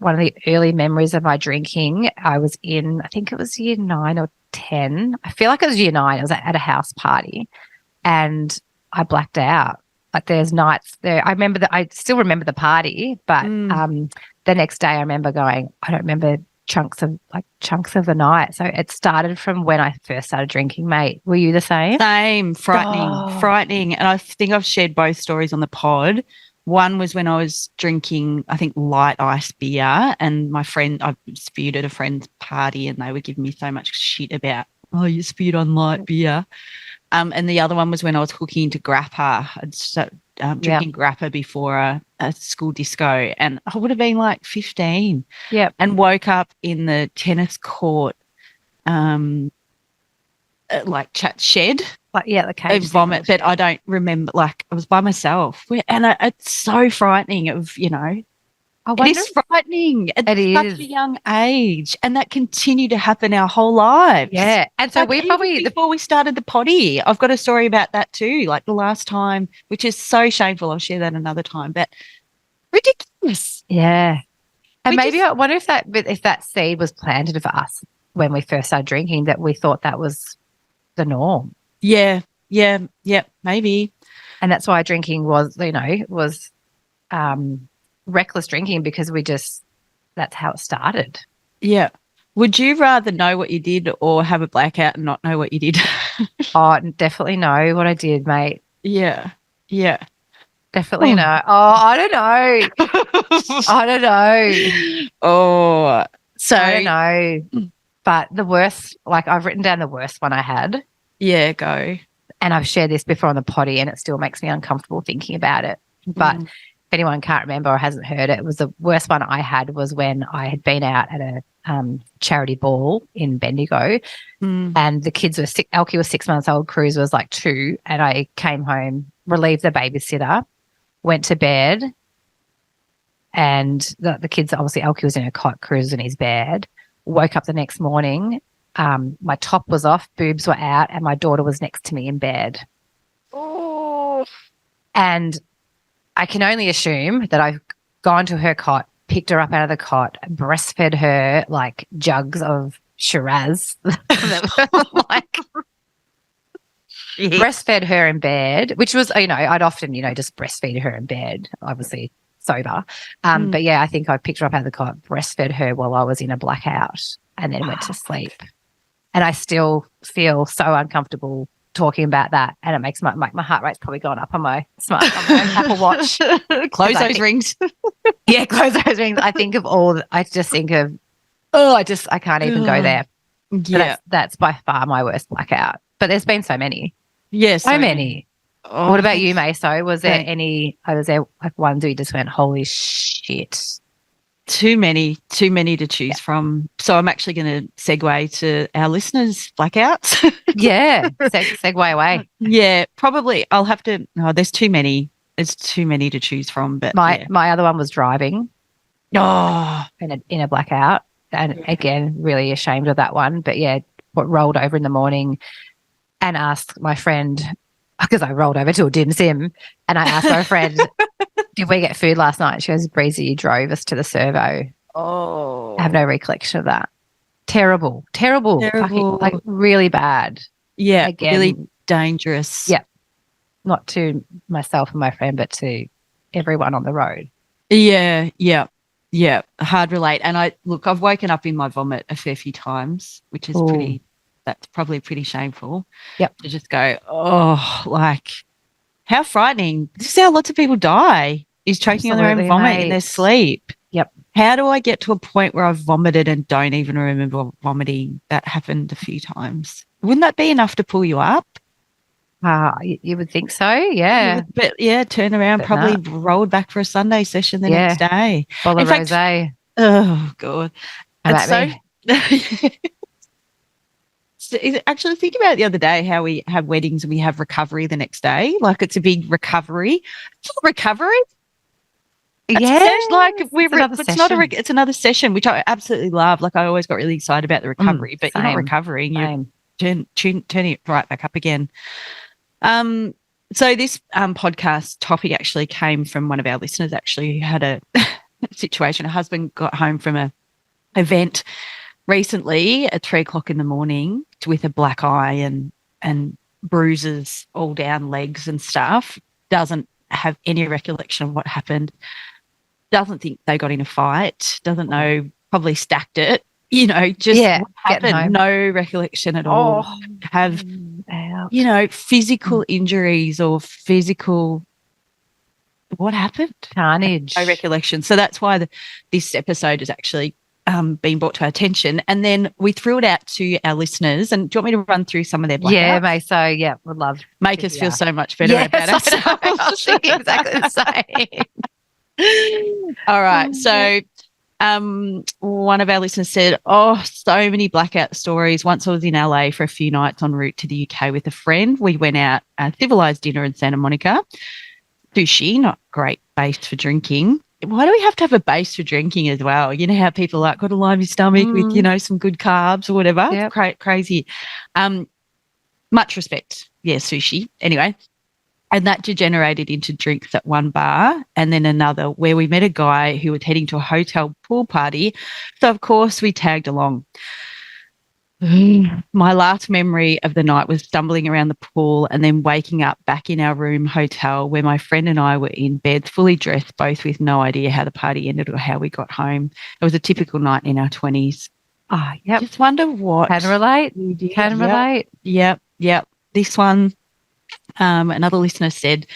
Speaker 2: one of the early memories of my drinking. I was in, I think it was year 9 or 10. I feel like it was year 9. I was at a house party, and I blacked out. Like there's nights there. I still remember the party, but the next day I remember going, I don't remember chunks of the night. So it started from when I first started drinking, mate. Were you the same?
Speaker 1: Same. Frightening. And I think I've shared both stories on the pod. One was when I was drinking, I think, light ice beer, and I spewed at a friend's party and they were giving me so much shit about, oh, you spewed on light beer. And the other one was when I was hooking into grappa. I'd drinking grappa before a school disco, and I would have been like 15.
Speaker 2: Yeah,
Speaker 1: and woke up in the tennis court, like chat shed.
Speaker 2: Like the cage.
Speaker 1: Vomit, but I don't remember. Like I was by myself, and it's so frightening.
Speaker 2: I
Speaker 1: It
Speaker 2: wonder.
Speaker 1: is frightening at
Speaker 2: It
Speaker 1: such
Speaker 2: is.
Speaker 1: a young age, and that continued to happen our whole lives.
Speaker 2: Yeah. And so
Speaker 1: Like
Speaker 2: we
Speaker 1: even
Speaker 2: probably,
Speaker 1: before we started the potty, I've got a story about that too. Like the last time, which is so shameful. I'll share that another time. But ridiculous.
Speaker 2: yeah. And
Speaker 1: We
Speaker 2: maybe
Speaker 1: just-
Speaker 2: I wonder if that seed was planted for us when we first started drinking, that we thought that was the norm.
Speaker 1: Yeah, maybe.
Speaker 2: And that's why drinking was, reckless drinking, because that's how it started.
Speaker 1: Yeah. Would you rather know what you did or have a blackout and not know what you did?
Speaker 2: Oh, definitely know what I did, mate.
Speaker 1: Yeah.
Speaker 2: Definitely
Speaker 1: Oh.
Speaker 2: know. Oh, I don't know. I don't know.
Speaker 1: Oh, so
Speaker 2: I don't know. But the worst, like I've written down the worst one I had,
Speaker 1: yeah, go.
Speaker 2: and I've shared this before on the potty, and it still makes me uncomfortable thinking about it. But if anyone can't remember or hasn't heard it, it was the worst one I had was when I had been out at a charity ball in Bendigo, and the kids were Elkie was 6 months old, Cruz was like 2, and I came home, relieved the babysitter, went to bed, and the kids, obviously Elkie was in her cot, Cruz was in his bed. Woke up the next morning, my top was off, boobs were out, and my daughter was next to me in bed.
Speaker 1: Oh.
Speaker 2: And I can only assume that I've gone to her cot, picked her up out of the cot, breastfed her like jugs of Shiraz, breastfed her in bed, which was, I'd often, just breastfeed her in bed, obviously sober. But yeah, I think I picked her up out of the cot, breastfed her while I was in a blackout, and then went to sleep. And I still feel so uncomfortable talking about that, and it makes my heart rate's probably gone up on my Apple Watch.
Speaker 1: Close those rings.
Speaker 2: Yeah, close those rings. I think of I can't even go there.
Speaker 1: Yeah.
Speaker 2: That's by far my worst blackout. But there's been so many.
Speaker 1: Yes.
Speaker 2: So many.
Speaker 1: Oh,
Speaker 2: What about you, Maso? Was there
Speaker 1: thanks.
Speaker 2: any, was there like ones where you just went, holy shit?
Speaker 1: Too many to choose from. So I'm actually going to segue to our listeners' blackouts.
Speaker 2: Yeah. Segue away.
Speaker 1: Yeah, probably. I'll have to. Oh, there's too many. There's too many to choose from. But
Speaker 2: My other one was driving.
Speaker 1: Oh,
Speaker 2: in a blackout, and again, really ashamed of that one. But yeah, rolled over in the morning and asked my friend, because I rolled over to a dim sim, and I asked my friend, did we get food last night? She goes, Breezy, you drove us to the servo.
Speaker 1: Oh,
Speaker 2: I have no recollection of that. Terrible. Fucking, like really bad.
Speaker 1: Yeah,
Speaker 2: Again,
Speaker 1: really dangerous.
Speaker 2: Yeah. Not to myself and my friend, but to everyone on the road.
Speaker 1: Yeah. Hard relate. And I've woken up in my vomit a fair few times, which is that's probably pretty shameful.
Speaker 2: Yep.
Speaker 1: To just go, oh, like how frightening. This is how lots of people die, is choking on their own vomit in their sleep.
Speaker 2: Yep.
Speaker 1: How do I get to a point where I've vomited and don't even remember vomiting? That happened a few times. Wouldn't that be enough to pull you up?
Speaker 2: You would think so, yeah.
Speaker 1: But yeah, turn around, probably rolled back for a Sunday session the next day.
Speaker 2: Full of rosé.
Speaker 1: Oh, God.
Speaker 2: About me.
Speaker 1: Actually, think about it the other day how we have weddings and we have recovery the next day. Like it's a big recovery. Recovery?
Speaker 2: Yeah.
Speaker 1: Like it's another session, which I absolutely love. Like I always got really excited about the recovery, but you're not recovering. You're turning it right back up again. So this podcast topic actually came from one of our listeners actually who had a situation. Her husband got home from an event recently at 3:00 in the morning with a black eye and bruises all down legs and stuff. Doesn't have any recollection of what happened. Doesn't think they got in a fight. Doesn't know, probably stacked it. Just what happened. No recollection at all. Have, physical injuries or physical, what happened?
Speaker 2: Carnage.
Speaker 1: No recollection. So that's why this episode has actually been brought to our attention. And then we threw it out to our listeners. And do you want me to run through some of their blackouts?
Speaker 2: Yeah, mate. So, yeah, would love.
Speaker 1: Make us feel so much better about ourselves.
Speaker 2: I was thinking exactly the same.
Speaker 1: All right. So one of our listeners said, so many blackout stories. Once I was in LA for a few nights en route to the UK with a friend. We went out civilized dinner in Santa Monica. Sushi, not great base for drinking. why do we have to have a base for drinking as well? You know how people like got to line your stomach with, some good carbs or whatever.
Speaker 2: Yep.
Speaker 1: It's crazy. Much respect. Yeah, sushi. Anyway, and that degenerated into drinks at one bar and then another where we met a guy who was heading to a hotel pool party. So, of course, we tagged along. My last memory of the night was stumbling around the pool and then waking up back in our room hotel where my friend and I were in bed, fully dressed, both with no idea how the party ended or how we got home. It was a typical night in our 20s.
Speaker 2: Oh, yep.
Speaker 1: Just wonder what.
Speaker 2: Can relate. Can relate.
Speaker 1: Yep. This one, another listener said,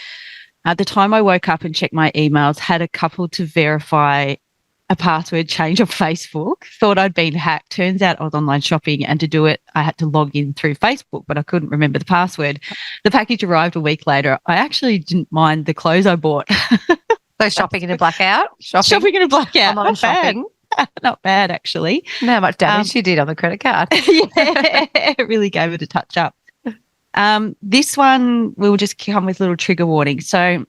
Speaker 1: at the time I woke up and checked my emails, had a couple to verify a password change on Facebook, thought I'd been hacked. Turns out I was online shopping, and to do it, I had to log in through Facebook, but I couldn't remember the password. The package arrived a week later. I actually didn't mind the clothes I bought.
Speaker 2: So shopping in a blackout?
Speaker 1: Shopping in a blackout.
Speaker 2: Online shopping.
Speaker 1: Not bad, actually.
Speaker 2: You know how much damage you did on the credit card.
Speaker 1: Yeah, it really gave it a touch up. This one will just come with a little trigger warning. So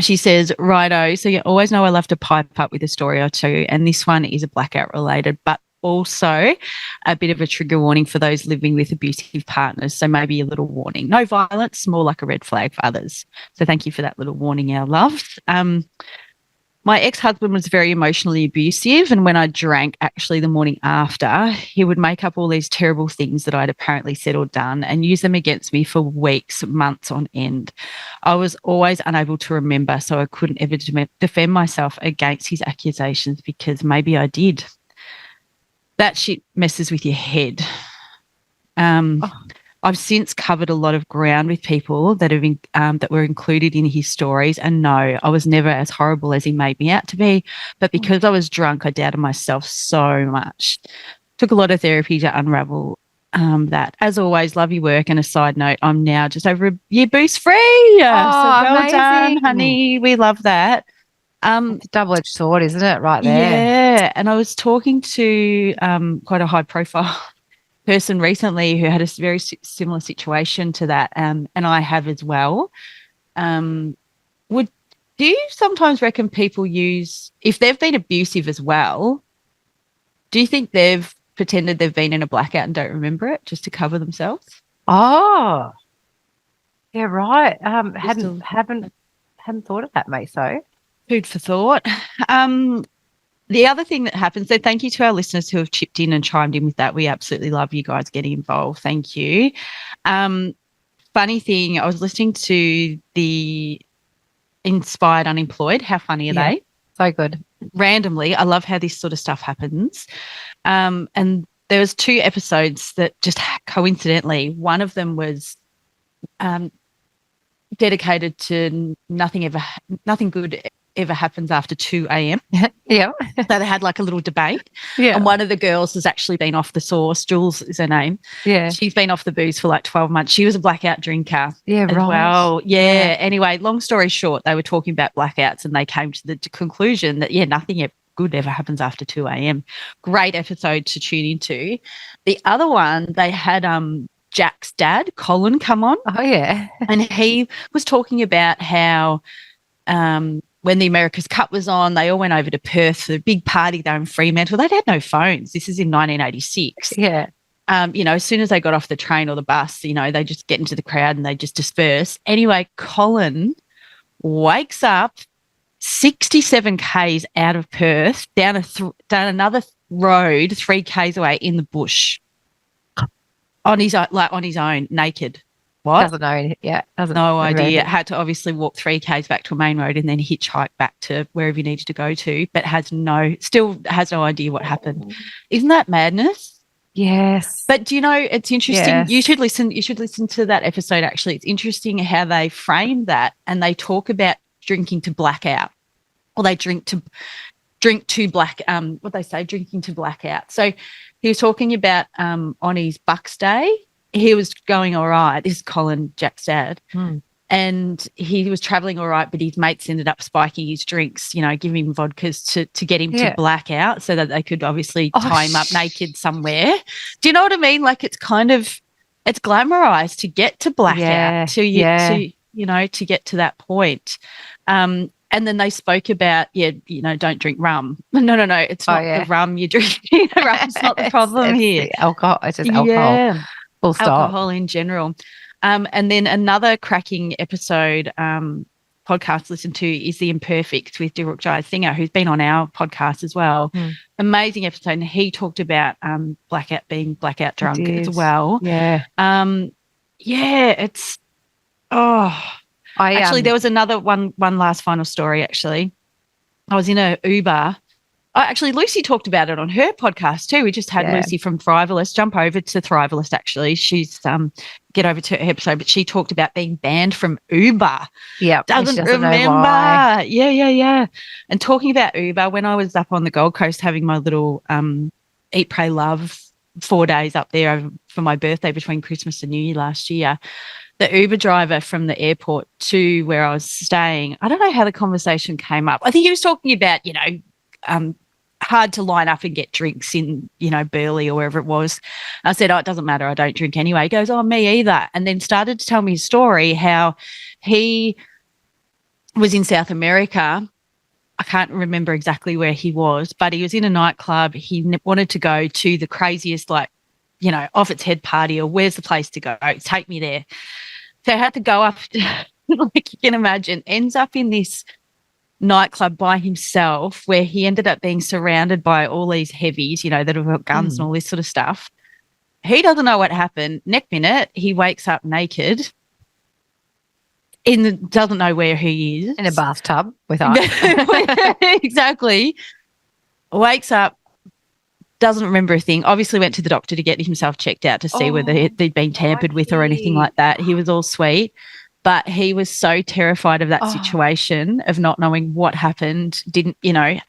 Speaker 1: she says, righto, so you always know I love to pipe up with a story or two, and this one is a blackout related, but also a bit of a trigger warning for those living with abusive partners. So maybe a little warning. No violence, more like a red flag for others. So thank you for that little warning, our loves. My ex-husband was very emotionally abusive, and when I drank actually the morning after, he would make up all these terrible things that I'd apparently said or done and use them against me for weeks, months on end. I was always unable to remember, so I couldn't ever defend myself against his accusations because maybe I did. That shit messes with your head. I've since covered a lot of ground with people that that were included in his stories, and no, I was never as horrible as he made me out to be. But because I was drunk, I doubted myself so much. Took a lot of therapy to unravel that. As always, love your work. And a side note, I'm now just over a year boost free. So well done, honey. We love that.
Speaker 2: It's a double-edged sword, isn't it? Right there.
Speaker 1: Yeah. And I was talking to quite a high-profile person recently who had a very similar situation to that, and I have as well. Do you sometimes reckon people use, if they've been abusive as well, do you think they've pretended they've been in a blackout and don't remember it just to cover themselves?
Speaker 2: Oh, yeah, right. Hadn't thought of that, mate. So
Speaker 1: food for thought. The other thing that happens, so thank you to our listeners who have chipped in and chimed in with that. We absolutely love you guys getting involved. Thank you. Funny thing, I was listening to the Inspired Unemployed. How funny are they?
Speaker 2: So good.
Speaker 1: Randomly, I love how this sort of stuff happens. And there was 2 episodes that just coincidentally, one of them was dedicated to nothing good ever happens after 2 a.m.
Speaker 2: Yeah.
Speaker 1: So they had like a little debate.
Speaker 2: Yeah.
Speaker 1: And one of the girls has actually been off the sauce. Jules is her name.
Speaker 2: Yeah.
Speaker 1: She's been off the booze for like 12 months. She was a blackout drinker.
Speaker 2: Yeah,
Speaker 1: as
Speaker 2: right.
Speaker 1: well. Yeah. Anyway, long story short, they were talking about blackouts and they came to the conclusion that, nothing good ever happens after 2 a.m. Great episode to tune into. The other one, they had Jack's dad, Colin, come on.
Speaker 2: Oh, yeah.
Speaker 1: And he was talking about how when the America's Cup was on, they all went over to Perth for a big party there in Fremantle. They'd had no phones. This is in 1986.
Speaker 2: Yeah.
Speaker 1: As soon as they got off the train or the bus, they just get into the crowd and they just disperse. Anyway, Colin wakes up 67 Ks out of Perth, down another road 3 Ks away in the bush on his own, naked. What?
Speaker 2: Doesn't know. Yeah.
Speaker 1: No idea. Had to obviously walk 3 Ks back to a main road and then hitchhike back to wherever he needed to go to, but still has no idea what happened. Isn't that madness?
Speaker 2: Yes.
Speaker 1: But do you know, it's interesting.
Speaker 2: Yes.
Speaker 1: You should listen to that episode. Actually, it's interesting how they frame that, and they talk about drinking to blackout, or they drink to black. What they say, drinking to blackout. So he was talking about on his Bucks Day. He was going all right. This is Colin, Jack's dad. And he was travelling all right, but his mates ended up spiking his drinks, giving him vodkas to get him to black out so that they could obviously tie him up naked somewhere. Do you know what I mean? Like it's glamorized to get to blackout, to get to that point. And And then they spoke about, don't drink rum. No, it's not the rum you're drinking. Rum's not the problem
Speaker 2: it's
Speaker 1: here.
Speaker 2: The alcohol. It's just alcohol.
Speaker 1: Yeah.
Speaker 2: Full stop.
Speaker 1: Alcohol in general. And then another cracking episode podcast to listen to is The Imperfect with Dilruk Jai Singer, who's been on our podcast as well. Amazing episode. And he talked about blackout, being blackout drunk as well.
Speaker 2: Yeah.
Speaker 1: It's actually there was another one last final story. Actually, I was in a Uber. Actually, Lucy talked about it on her podcast too. We just had Lucy from Thrivalist jump over to Thrivalist. Actually, she's get over to her episode, but she talked about being banned from Uber.
Speaker 2: Yeah,
Speaker 1: doesn't remember. Yeah. And talking about Uber, when I was up on the Gold Coast having my little Eat, Pray, Love 4 days up there for my birthday between Christmas and New Year last year, the Uber driver from the airport to where I was staying, I don't know how the conversation came up. I think he was talking about, hard to line up and get drinks in, Burleigh or wherever it was. I said, it doesn't matter. I don't drink anyway. He goes, me either. And then started to tell me his story, how he was in South America. I can't remember exactly where he was, but he was in a nightclub. He wanted to go to the craziest, off its head party, or where's the place to go? Take me there. So I had to go up, like you can imagine, ends up in this nightclub by himself where he ended up being surrounded by all these heavies, that have got guns and all this sort of stuff. He doesn't know what happened. Next minute, he wakes up naked, doesn't know where he is.
Speaker 2: In a bathtub with ice.
Speaker 1: Exactly. Wakes up, doesn't remember a thing. Obviously went to the doctor to get himself checked out to see whether they'd been tampered with or anything like that. He was all sweet. But he was so terrified of that situation, of not knowing what happened, didn't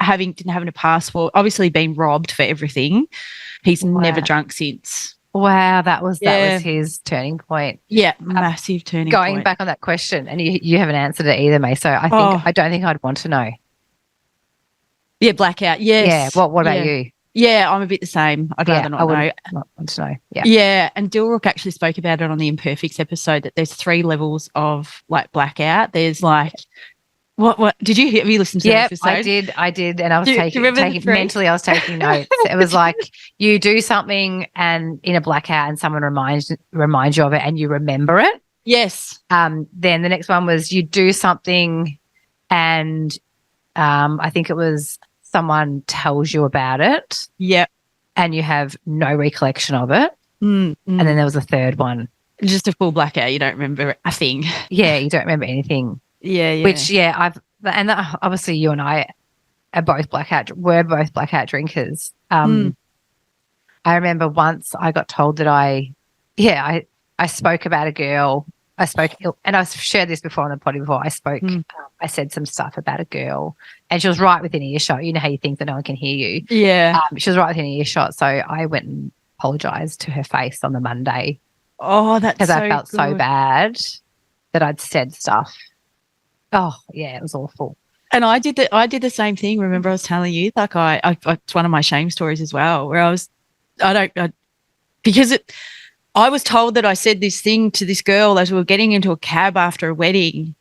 Speaker 1: having a passport, obviously being robbed for everything. He's never drunk since.
Speaker 2: Wow, that was his turning point.
Speaker 1: Yeah, massive turning point.
Speaker 2: Going back on that question, and you haven't answered it either, May. So I don't think I'd want to know.
Speaker 1: Yeah, blackout. Yes.
Speaker 2: Yeah. What about you?
Speaker 1: Yeah, I'm a bit the same. I'd rather not know.
Speaker 2: Not want to know. Yeah.
Speaker 1: Yeah, and Dilruk actually spoke about it on the Imperfects episode, that there's 3 levels of blackout. There's what did you hear? Have you listened to that episode?
Speaker 2: I did, and I was taking mentally. I was taking notes. It was like you do something and in a blackout, and someone reminds you of it, and you remember it.
Speaker 1: Yes.
Speaker 2: Then the next one was you do something, and I think it was someone tells you about it.
Speaker 1: Yep.
Speaker 2: And you have no recollection of it. And then there was a third one.
Speaker 1: Just a full blackout. You don't remember a thing.
Speaker 2: Yeah, you don't remember anything.
Speaker 1: Yeah.
Speaker 2: Which, obviously you and I were both blackout drinkers. I remember once I got told that I spoke about a girl. And I've shared this before on the potty before. I said some stuff about a girl, and she was right within earshot. You know how you think that no one can hear you.
Speaker 1: Yeah.
Speaker 2: She was right within earshot. So I went and apologised to her face on the Monday.
Speaker 1: Oh, that's
Speaker 2: because I felt so bad that I'd said stuff. Oh, yeah, it was awful.
Speaker 1: And I did the same thing. Remember, I was telling you, it's one of my shame stories as well, where I was told that I said this thing to this girl as we were getting into a cab after a wedding,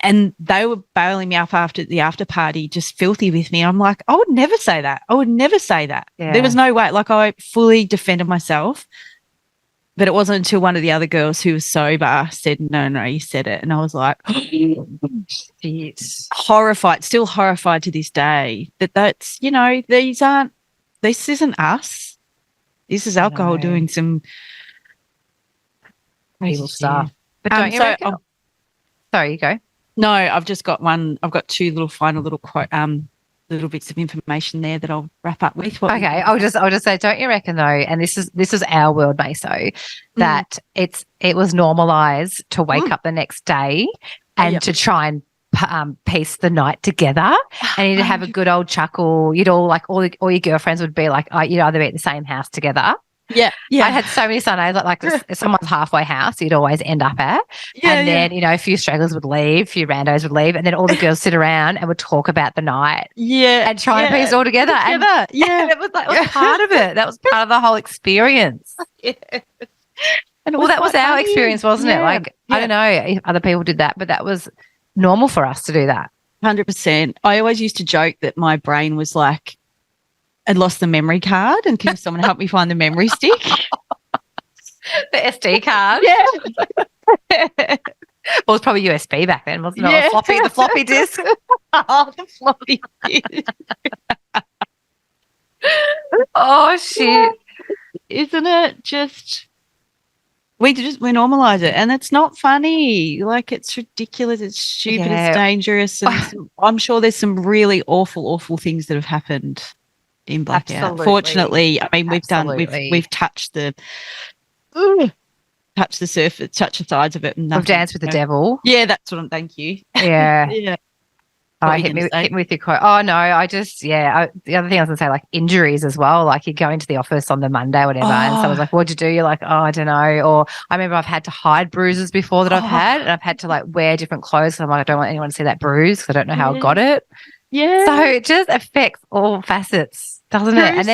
Speaker 1: and they were bailing me up after the after party, just filthy with me. I'm like, I would never say that. Yeah. There was no way. I fully defended myself, but it wasn't until one of the other girls who was sober said, no, you said it. And I was like, horrified, still horrified to this day that's, this isn't us. This is alcohol doing some
Speaker 2: evil stuff. But don't you reckon? Sorry, you go.
Speaker 1: No, I've just got one. I've got 2 little quote, little bits of information there that I'll wrap up with.
Speaker 2: Okay, I'll just say, don't you reckon though? And this is our world, Meso, that it was normalised to wake up the next day and to try and piece the night together, and you'd have a good old chuckle. You'd all all your girlfriends would be like, you'd either be at the same house together.
Speaker 1: Yeah.
Speaker 2: I had so many Sundays like someone's halfway house you'd always end up at. And then, a few stragglers would leave, a few randos would leave, and then all the girls sit around and would talk about the night.
Speaker 1: Yeah.
Speaker 2: And try and piece it all together. And it was part of it. That was part of the whole experience.
Speaker 1: Yeah.
Speaker 2: And that was our experience, wasn't it? I don't know if other people did that, but that was normal for us to do that.
Speaker 1: 100%. I always used to joke that my brain was like, I'd lost the memory card and can someone help me find the memory stick?
Speaker 2: The SD card.
Speaker 1: Yeah.
Speaker 2: Well, it's probably USB back then, wasn't it?
Speaker 1: Yeah.
Speaker 2: Or the floppy disk.
Speaker 1: Oh, the floppy disk.
Speaker 2: Oh, shit.
Speaker 1: Isn't it just we normalize it, and it's not funny. Like, it's ridiculous, it's stupid,
Speaker 2: Yeah.
Speaker 1: it's dangerous, and I'm sure there's some really awful things that have happened in Blackout.
Speaker 2: Absolutely.
Speaker 1: Fortunately, I mean,
Speaker 2: Absolutely.
Speaker 1: we've touched the surface, touched the sides of it, and
Speaker 2: We've
Speaker 1: nothing,
Speaker 2: danced with the devil.
Speaker 1: Yeah, that's what I'm. Thank you.
Speaker 2: Yeah.
Speaker 1: Yeah.
Speaker 2: Oh,
Speaker 1: What were you
Speaker 2: hit me
Speaker 1: gonna say?
Speaker 2: with your quote. Oh, no, the other thing I was going to say, like injuries as well. Like you go into the office on the Monday, whatever, and someone's like, what'd you do? You're like, oh, I don't know. Or I remember I've had to hide bruises before that I've had, and I've had to like wear different clothes. So I'm like, I don't want anyone to see that bruise because I don't know how I got it.
Speaker 1: Yeah.
Speaker 2: So it just affects all facets, doesn't it? And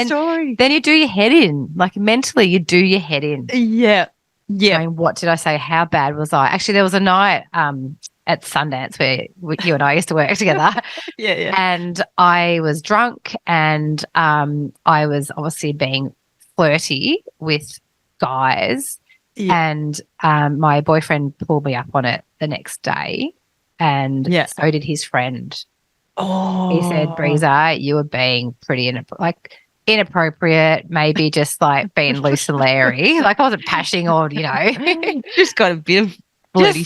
Speaker 2: then you do your head in. Like mentally, you do your head in.
Speaker 1: Yeah. Yeah.
Speaker 2: I mean, what did I say? How bad was I? Actually, there was a night at Sundance where you and I used to work together.
Speaker 1: Yeah.
Speaker 2: And I was drunk and I was obviously being flirty with guys.
Speaker 1: Yeah.
Speaker 2: And my boyfriend pulled me up on it the next day, and so did his friend.
Speaker 1: Oh.
Speaker 2: He said, Breezer, you were being pretty inappropriate, maybe just like being loose and leery. Like I wasn't pashing or,
Speaker 1: just got a bit of flirty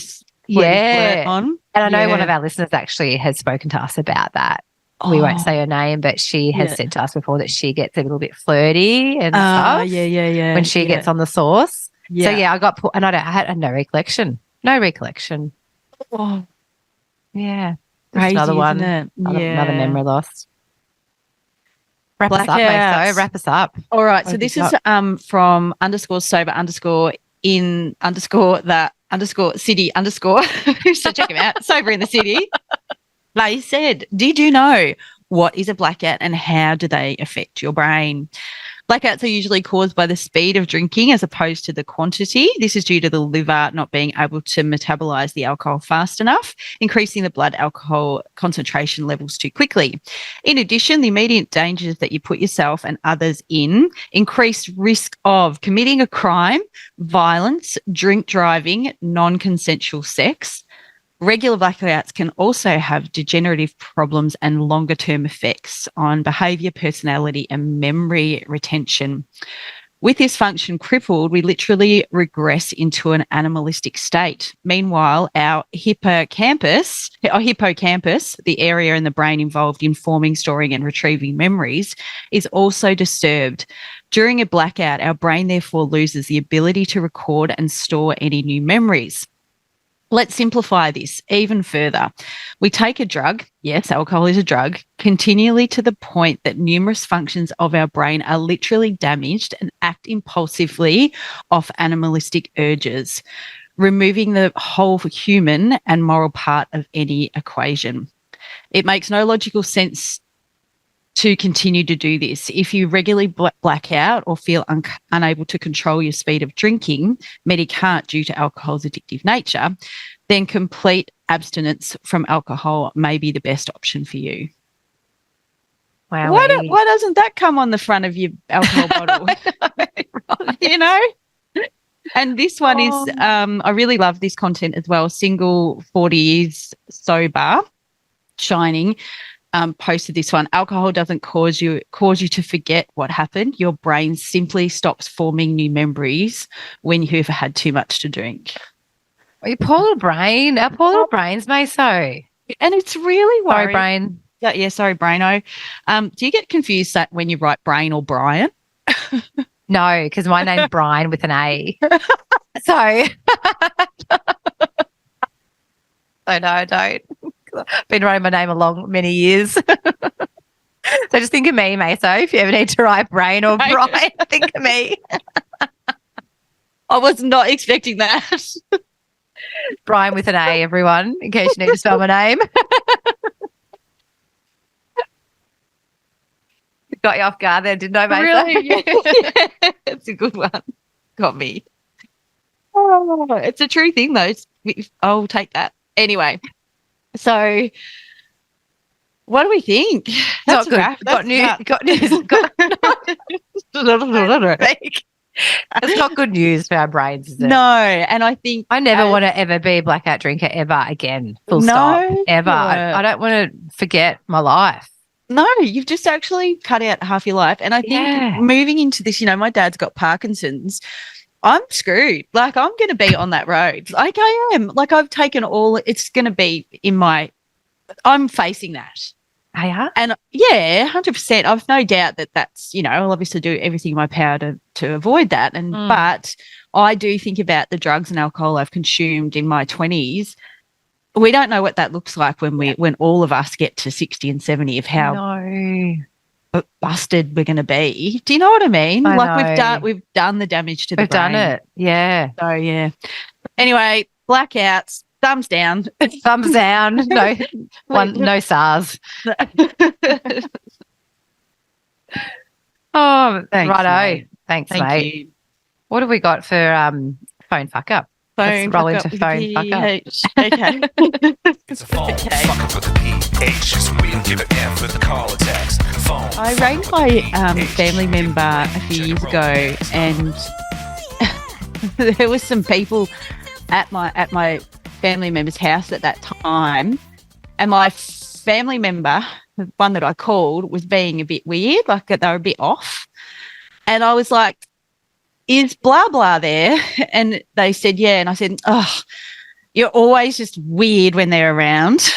Speaker 1: flirt on.
Speaker 2: And I know one of our listeners actually has spoken to us about that. We won't say her name, but she has said to us before that she gets a little bit flirty and stuff.
Speaker 1: Yeah.
Speaker 2: When she gets on the sauce.
Speaker 1: Yeah.
Speaker 2: So I got put, and I had no recollection. No recollection.
Speaker 1: Oh.
Speaker 2: Yeah.
Speaker 1: Crazy,
Speaker 2: another one.
Speaker 1: Isn't it?
Speaker 2: Another memory lost. Wrap us up,
Speaker 1: Blackouts.
Speaker 2: mate. So wrap us up.
Speaker 1: All right. So this is from _sober_in_that_city_. So check him out. Sober in the city. They said, did you know what is a blackout and how do they affect your brain? Blackouts are usually caused by the speed of drinking as opposed to the quantity. This is due to the liver not being able to metabolize the alcohol fast enough, increasing the blood alcohol concentration levels too quickly. In addition, the immediate dangers that you put yourself and others in: increased risk of committing a crime, violence, drink driving, non-consensual sex. Regular blackouts can also have degenerative problems and longer-term effects on behaviour, personality, and memory retention. With this function crippled, we literally regress into an animalistic state. Meanwhile, our hippocampus, the area in the brain involved in forming, storing, and retrieving memories, is also disturbed. During a blackout, our brain therefore loses the ability to record and store any new memories. Let's simplify this even further. We take a drug, yes, alcohol is a drug, continually to the point that numerous functions of our brain are literally damaged and act impulsively off animalistic urges, removing the whole human and moral part of any equation. It makes no logical sense to continue to do this. If you regularly black out or feel unable to control your speed of drinking, many can't due to alcohol's addictive nature, then complete abstinence from alcohol may be the best option for you.
Speaker 2: Wow.
Speaker 1: Why doesn't that come on the front of your alcohol bottle? You know? And this one is, I really love this content as well. Single 40 years sober, shining. Posted this one. Alcohol doesn't cause you to forget what happened. Your brain simply stops forming new memories when you've had too much to drink.
Speaker 2: Your poor little brain. Our poor little brains, mate. So,
Speaker 1: and it's really worrying.
Speaker 2: Sorry, brain.
Speaker 1: Yeah, sorry, Braino. Do you get confused that when you write Brain or Brian?
Speaker 2: No, because my name's Brian with an A. So, no, I don't. Been writing my name along many years. So just think of me, Meso. If you ever need to write Brain or Brian, think of me.
Speaker 1: I was not expecting that.
Speaker 2: Brian with an A, everyone, in case you need to spell my name. Got you off guard there, didn't I, Meso?
Speaker 1: Really? Yeah. It's a good one. Got me. Oh, it's a true thing, though. I'll take that. Anyway. So What do we think?
Speaker 2: Not good. Got news. It's not good news for our brains, is it?
Speaker 1: No, and I think
Speaker 2: I never want to ever be a blackout drinker ever again. Full stop. Ever. I don't want to forget my life.
Speaker 1: No, you've just actually cut out half your life. And I think moving into this, my dad's got Parkinson's. I'm screwed. Like, I'm going to be on that road. Like, I am. Like, I've taken it's going to be I'm facing that.
Speaker 2: Oh, yeah?
Speaker 1: And 100%. I've no doubt that's, I'll obviously do everything in my power to avoid that. But I do think about the drugs and alcohol I've consumed in my 20s. We don't know what that looks like when all of us get to 60 and 70 of how busted we're going to be. Do you know what I mean? We've done the damage to the brain.
Speaker 2: We've done it. Yeah.
Speaker 1: So, yeah. Anyway, blackouts. Thumbs down.
Speaker 2: Thumbs down. No, no SARS. Oh,
Speaker 1: thanks,
Speaker 2: righto.
Speaker 1: mate.
Speaker 2: Thanks,
Speaker 1: Thank
Speaker 2: mate.
Speaker 1: you.
Speaker 2: What have we got for phone fuck up? Let's roll into phone fuck up.
Speaker 1: Okay.
Speaker 4: It's a phone fuck up with the PH. So we can give it F with the call or text. Phone.
Speaker 1: I rang my family member a few years ago, and there was some people at my family member's house at that time, and my family member, the one that I called, was being a bit weird, like they were a bit off, and I was like, is blah blah there? And they said yeah, and I said, oh, you're always just weird when they're around.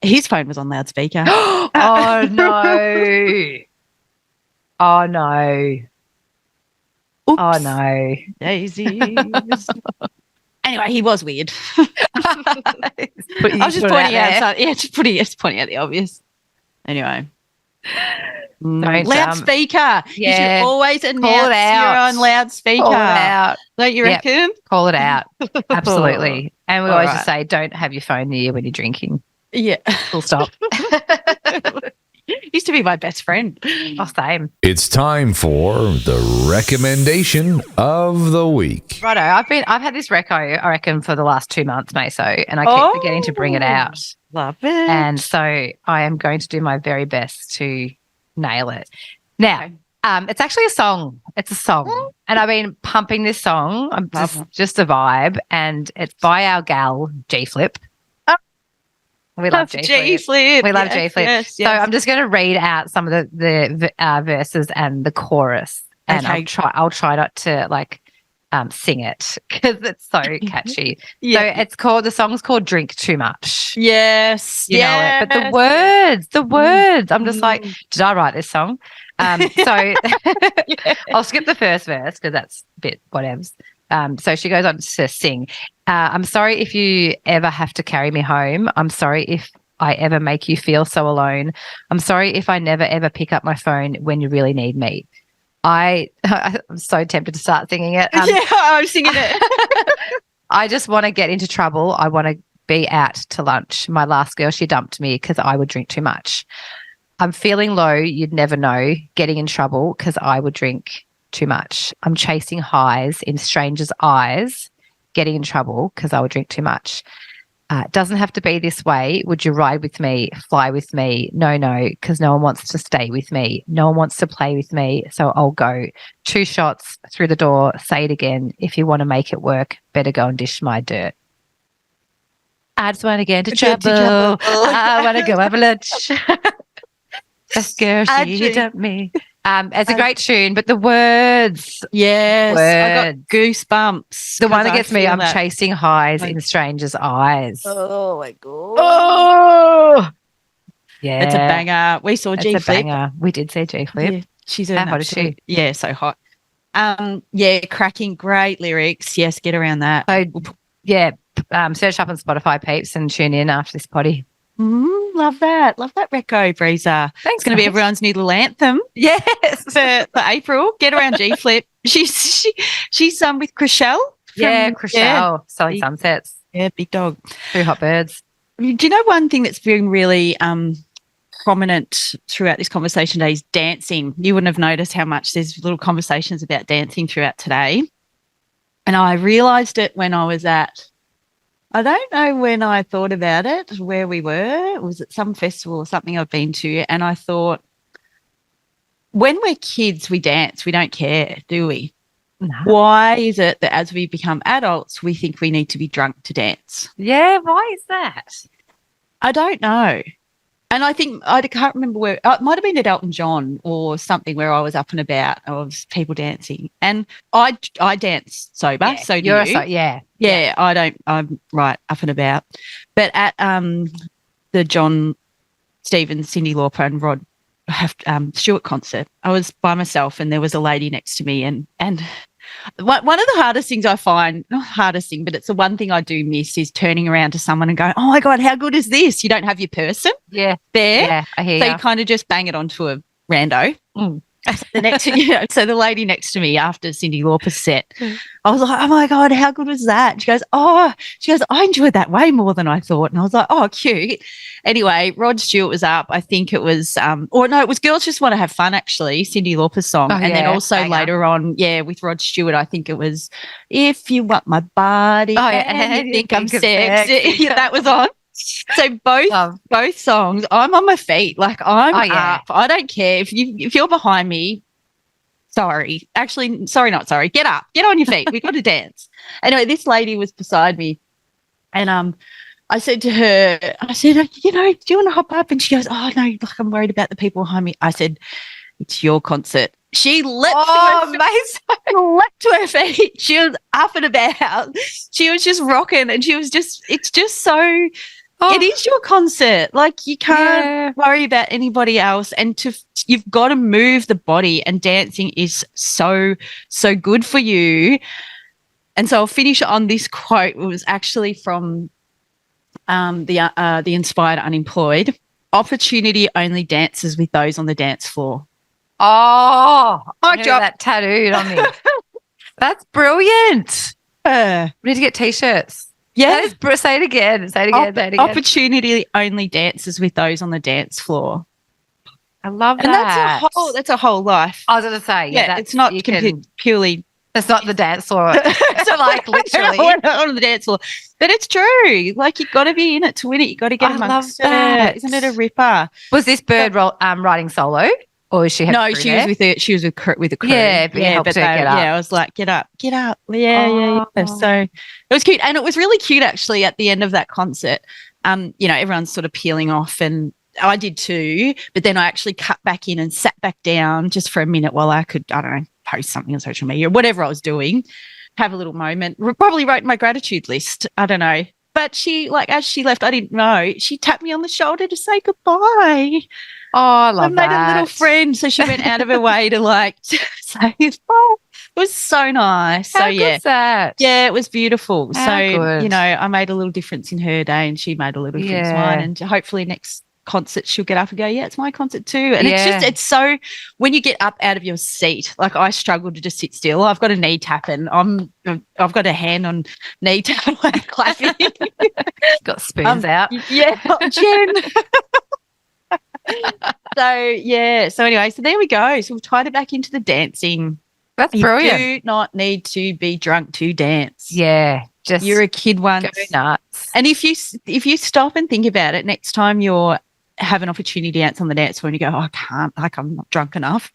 Speaker 1: His phone was on loudspeaker.
Speaker 2: Oh no. Oh no.
Speaker 1: Oops.
Speaker 2: Oh no.
Speaker 1: Daisy. Anyway, he was weird. I was just pointing out. Just pointing out the obvious. Anyway, loudspeaker. You should always announce you're on loudspeaker.
Speaker 2: Call it out.
Speaker 1: Don't you reckon?
Speaker 2: Call it out. Absolutely. And we always just say, don't have your phone near you when you're drinking.
Speaker 1: Yeah.
Speaker 2: Full stop.
Speaker 1: Used to be my best friend.
Speaker 2: Oh, same.
Speaker 5: It's time for the recommendation of the week.
Speaker 2: Righto, I've had this reco, I reckon, for the last 2 months, Meso, and I keep forgetting to bring it out.
Speaker 1: Love it.
Speaker 2: And so I am going to do my very best to nail it. Now, it's actually a song. It's a song. And I've been pumping this song. I'm just a vibe. And it's by our gal, G-Flip. We love G-Flip. We love G-Flip.
Speaker 1: Yes.
Speaker 2: So I'm just going to read out some of the verses and the chorus, and I'll try not to sing it because it's so catchy. So the song's called "Drink Too Much."
Speaker 1: Yes,
Speaker 2: you know it. But the words. I'm just like, did I write this song? So I'll skip the first verse because that's a bit whatevs. So she goes on to sing. I'm sorry if you ever have to carry me home. I'm sorry if I ever make you feel so alone. I'm sorry if I never ever pick up my phone when you really need me. I'm so tempted to start singing it.
Speaker 1: I'm singing it.
Speaker 2: I just want to get into trouble. I want to be out to lunch. My last girl, she dumped me because I would drink too much. I'm feeling low. You'd never know. Getting in trouble because I would drink too much. I'm chasing highs in strangers' eyes, getting in trouble because I would drink too much. Doesn't have to be this way. Would you ride with me, fly with me? No, because no one wants to stay with me. No one wants to play with me, so I'll go. 2 shots through the door. Say it again. If you want to make it work, better go and dish my dirt. I just want to get into trouble. I want to go have a lunch. This girl, she dumped me. It's a great tune, but the words.
Speaker 1: Yes. I got goosebumps.
Speaker 2: The one that gets me, I'm chasing highs in strangers' eyes.
Speaker 1: Oh, my God.
Speaker 2: Oh! Yeah.
Speaker 1: It's a banger. We saw G-Flip.
Speaker 2: It's a banger. We did see G-Flip.
Speaker 1: Yeah, she's
Speaker 2: How hot is she?
Speaker 1: Yeah, so hot. Cracking, great lyrics. Yes, get around that.
Speaker 2: So, search up on Spotify, peeps, and tune in after this potty.
Speaker 1: Love that. Love that reco, Breezer.
Speaker 2: Thanks.
Speaker 1: It's going to be everyone's new little anthem.
Speaker 2: Yes.
Speaker 1: For April. Get around G-Flip. She's with Chriselle.
Speaker 2: Chriselle. Selling Sunsets.
Speaker 1: Yeah, big dog.
Speaker 2: 2 hot birds.
Speaker 1: Do you know one thing that's been really prominent throughout this conversation today is dancing? You wouldn't have noticed how much there's little conversations about dancing throughout today. And I realised it when I was at I don't know when I thought about it, where we were. It was at some festival or something I've been to, and I thought, when we're kids, we dance. We don't care, do we?
Speaker 2: No.
Speaker 1: Why is it that as we become adults, we think we need to be drunk to dance?
Speaker 2: Yeah, why is that?
Speaker 1: I don't know. And I think I can't remember where it might have been at Elton John or something where I was up and about of people dancing. And I dance sober,
Speaker 2: Yeah,
Speaker 1: so do
Speaker 2: you're
Speaker 1: you.
Speaker 2: Yeah.
Speaker 1: I don't. I'm right up and about. But at the John Stevens, Cyndi Lauper, and Rod Stewart concert, I was by myself, and there was a lady next to me, and one of the hardest things I find, not hardest thing, but it's the one thing I do miss is turning around to someone and going, "Oh my God, how good is this?" You don't have your person
Speaker 2: Yeah.
Speaker 1: there.
Speaker 2: Yeah, I hear
Speaker 1: So
Speaker 2: you.
Speaker 1: you kind of just bang it onto a rando.
Speaker 2: Mm.
Speaker 1: So the lady next to me after Cyndi Lauper's set, I was like, "Oh my God, how good was that?" She goes, "I enjoyed that way more than I thought." And I was like, "Oh, cute." Anyway, Rod Stewart was up. I think it was, or no, it was Girls Just Want to Have Fun, actually, Cyndi Lauper's song.
Speaker 2: Oh,
Speaker 1: And then
Speaker 2: yeah,
Speaker 1: also
Speaker 2: banger.
Speaker 1: later on, with Rod Stewart, I think it was If You Want My Body
Speaker 2: Oh, yeah,
Speaker 1: and You Think I'm
Speaker 2: of
Speaker 1: Sexy.
Speaker 2: sexy.
Speaker 1: That was on. So
Speaker 2: Love.
Speaker 1: both songs, I'm on my feet. Like I'm
Speaker 2: Oh, yeah.
Speaker 1: up. I don't care if you're behind me. Sorry. Actually, sorry, not sorry. Get up. Get on your feet. We've got to dance. Anyway, this lady was beside me, and I said to her, do you want to hop up? And she goes, "Oh no, look, I'm worried about the people behind me." I said, "It's your concert." She leapt to her feet. She was up and about. She was just rocking, and it's just so.
Speaker 2: Oh.
Speaker 1: It is your concert. Like, you can't worry about anybody else, and you've got to move the body, and dancing is so good for you. And so I'll finish on this quote. It was actually from the Inspired Unemployed. "Opportunity only dances with those on the dance floor."
Speaker 2: Oh, I
Speaker 1: drop
Speaker 2: got that tattooed on me. That's brilliant. We need to get T-shirts.
Speaker 1: Yeah.
Speaker 2: Say it again. Say it again. Say it again.
Speaker 1: Opportunity only dances with those on the dance floor.
Speaker 2: I love that.
Speaker 1: And that's a whole life.
Speaker 2: I was going to say,
Speaker 1: it's not purely.
Speaker 2: It's not the dance floor. It's like literally
Speaker 1: on the dance floor. But it's true. Like, you've got to be in it to win it. You've got to get amongst it. Isn't it a ripper?
Speaker 2: Was this bird riding solo? Or is she?
Speaker 1: No, she was with a crew.
Speaker 2: Yeah, but get up.
Speaker 1: Yeah, I was like, get up. Yeah. So it was cute, and it was really cute actually. At the end of that concert, everyone's sort of peeling off, and I did too. But then I actually cut back in and sat back down just for a minute while I could, I don't know, post something on social media, whatever I was doing, have a little moment. Probably wrote my gratitude list. I don't know. But as she left, I didn't know. She tapped me on the shoulder to say goodbye.
Speaker 2: Oh, I love that.
Speaker 1: I made a little friend, so she went out of her way to say goodbye. It was so nice.
Speaker 2: How good's that?
Speaker 1: Yeah, it was beautiful.
Speaker 2: How
Speaker 1: so
Speaker 2: good.
Speaker 1: I made a little difference in her day, and she made a little difference in mine. And hopefully next concert she'll get up and go, "Yeah, it's my concert too." And it's so, when you get up out of your seat, like I struggle to just sit still. I've got a knee tapping. I've got a hand on knee tap, like clapping.
Speaker 2: Got spoons out.
Speaker 1: Yeah, Jen. So anyway, so there we go. So we've tied it back into the dancing.
Speaker 2: That's brilliant.
Speaker 1: You do not need to be drunk to dance.
Speaker 2: Yeah, just
Speaker 1: you're a kid once.
Speaker 2: Go nuts.
Speaker 1: And if you stop and think about it, next time you have an opportunity to dance on the dance floor and you go, "Oh, I can't, like I'm not drunk enough,"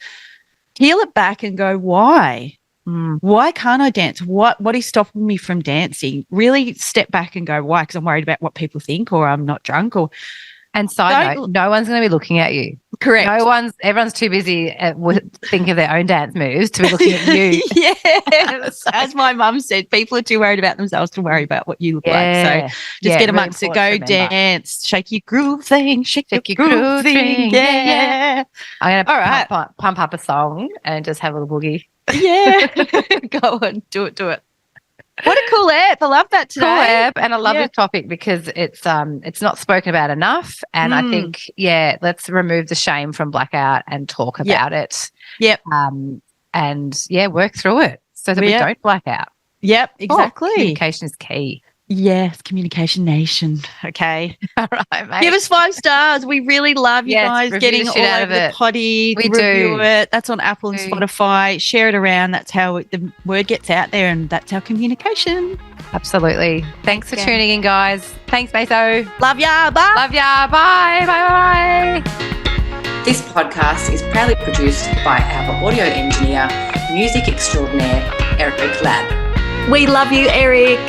Speaker 1: peel it back and go, "Why? Why can't I dance? What is stopping me from dancing?" Really step back and go, "Why?" Because I'm worried about what people think, or I'm not drunk, or.
Speaker 2: And side note, no one's going to be looking at you.
Speaker 1: Correct.
Speaker 2: Everyone's too busy thinking of their own dance moves to be looking at you.
Speaker 1: Yeah. As my mum said, people are too worried about themselves to worry about what you look like. So just get amongst it. Go dance. Shake your groove thing. Shake your groove thing. Yeah.
Speaker 2: I'm going to pump up a song and just have a little boogie.
Speaker 1: Yeah. Go on. Do it. What a cool app. I love that today.
Speaker 2: Cool app, and I love this topic because it's not spoken about enough. And I think, let's remove the shame from Blackout and talk about it.
Speaker 1: Yep.
Speaker 2: And work through it so that we don't black out.
Speaker 1: Yep, exactly.
Speaker 2: Communication is key.
Speaker 1: Yes, Communication Nation. Okay.
Speaker 2: All right, mate.
Speaker 1: Give us 5 stars. We really love you guys
Speaker 2: review
Speaker 1: getting
Speaker 2: the
Speaker 1: all
Speaker 2: shit out
Speaker 1: over
Speaker 2: of
Speaker 1: the
Speaker 2: it.
Speaker 1: potty.
Speaker 2: We
Speaker 1: review
Speaker 2: do.
Speaker 1: it. That's on Apple and
Speaker 2: We do.
Speaker 1: Spotify. Share it around. That's how the word gets out there, and that's our communication.
Speaker 2: Absolutely. Thanks for
Speaker 1: Gang.
Speaker 2: tuning in, guys. Thanks, Meso.
Speaker 1: Love ya. Bye.
Speaker 2: Love ya. Bye. Bye. Bye.
Speaker 6: This podcast is proudly produced by our audio engineer, music extraordinaire, Eric Ladd.
Speaker 1: We love you, Eric.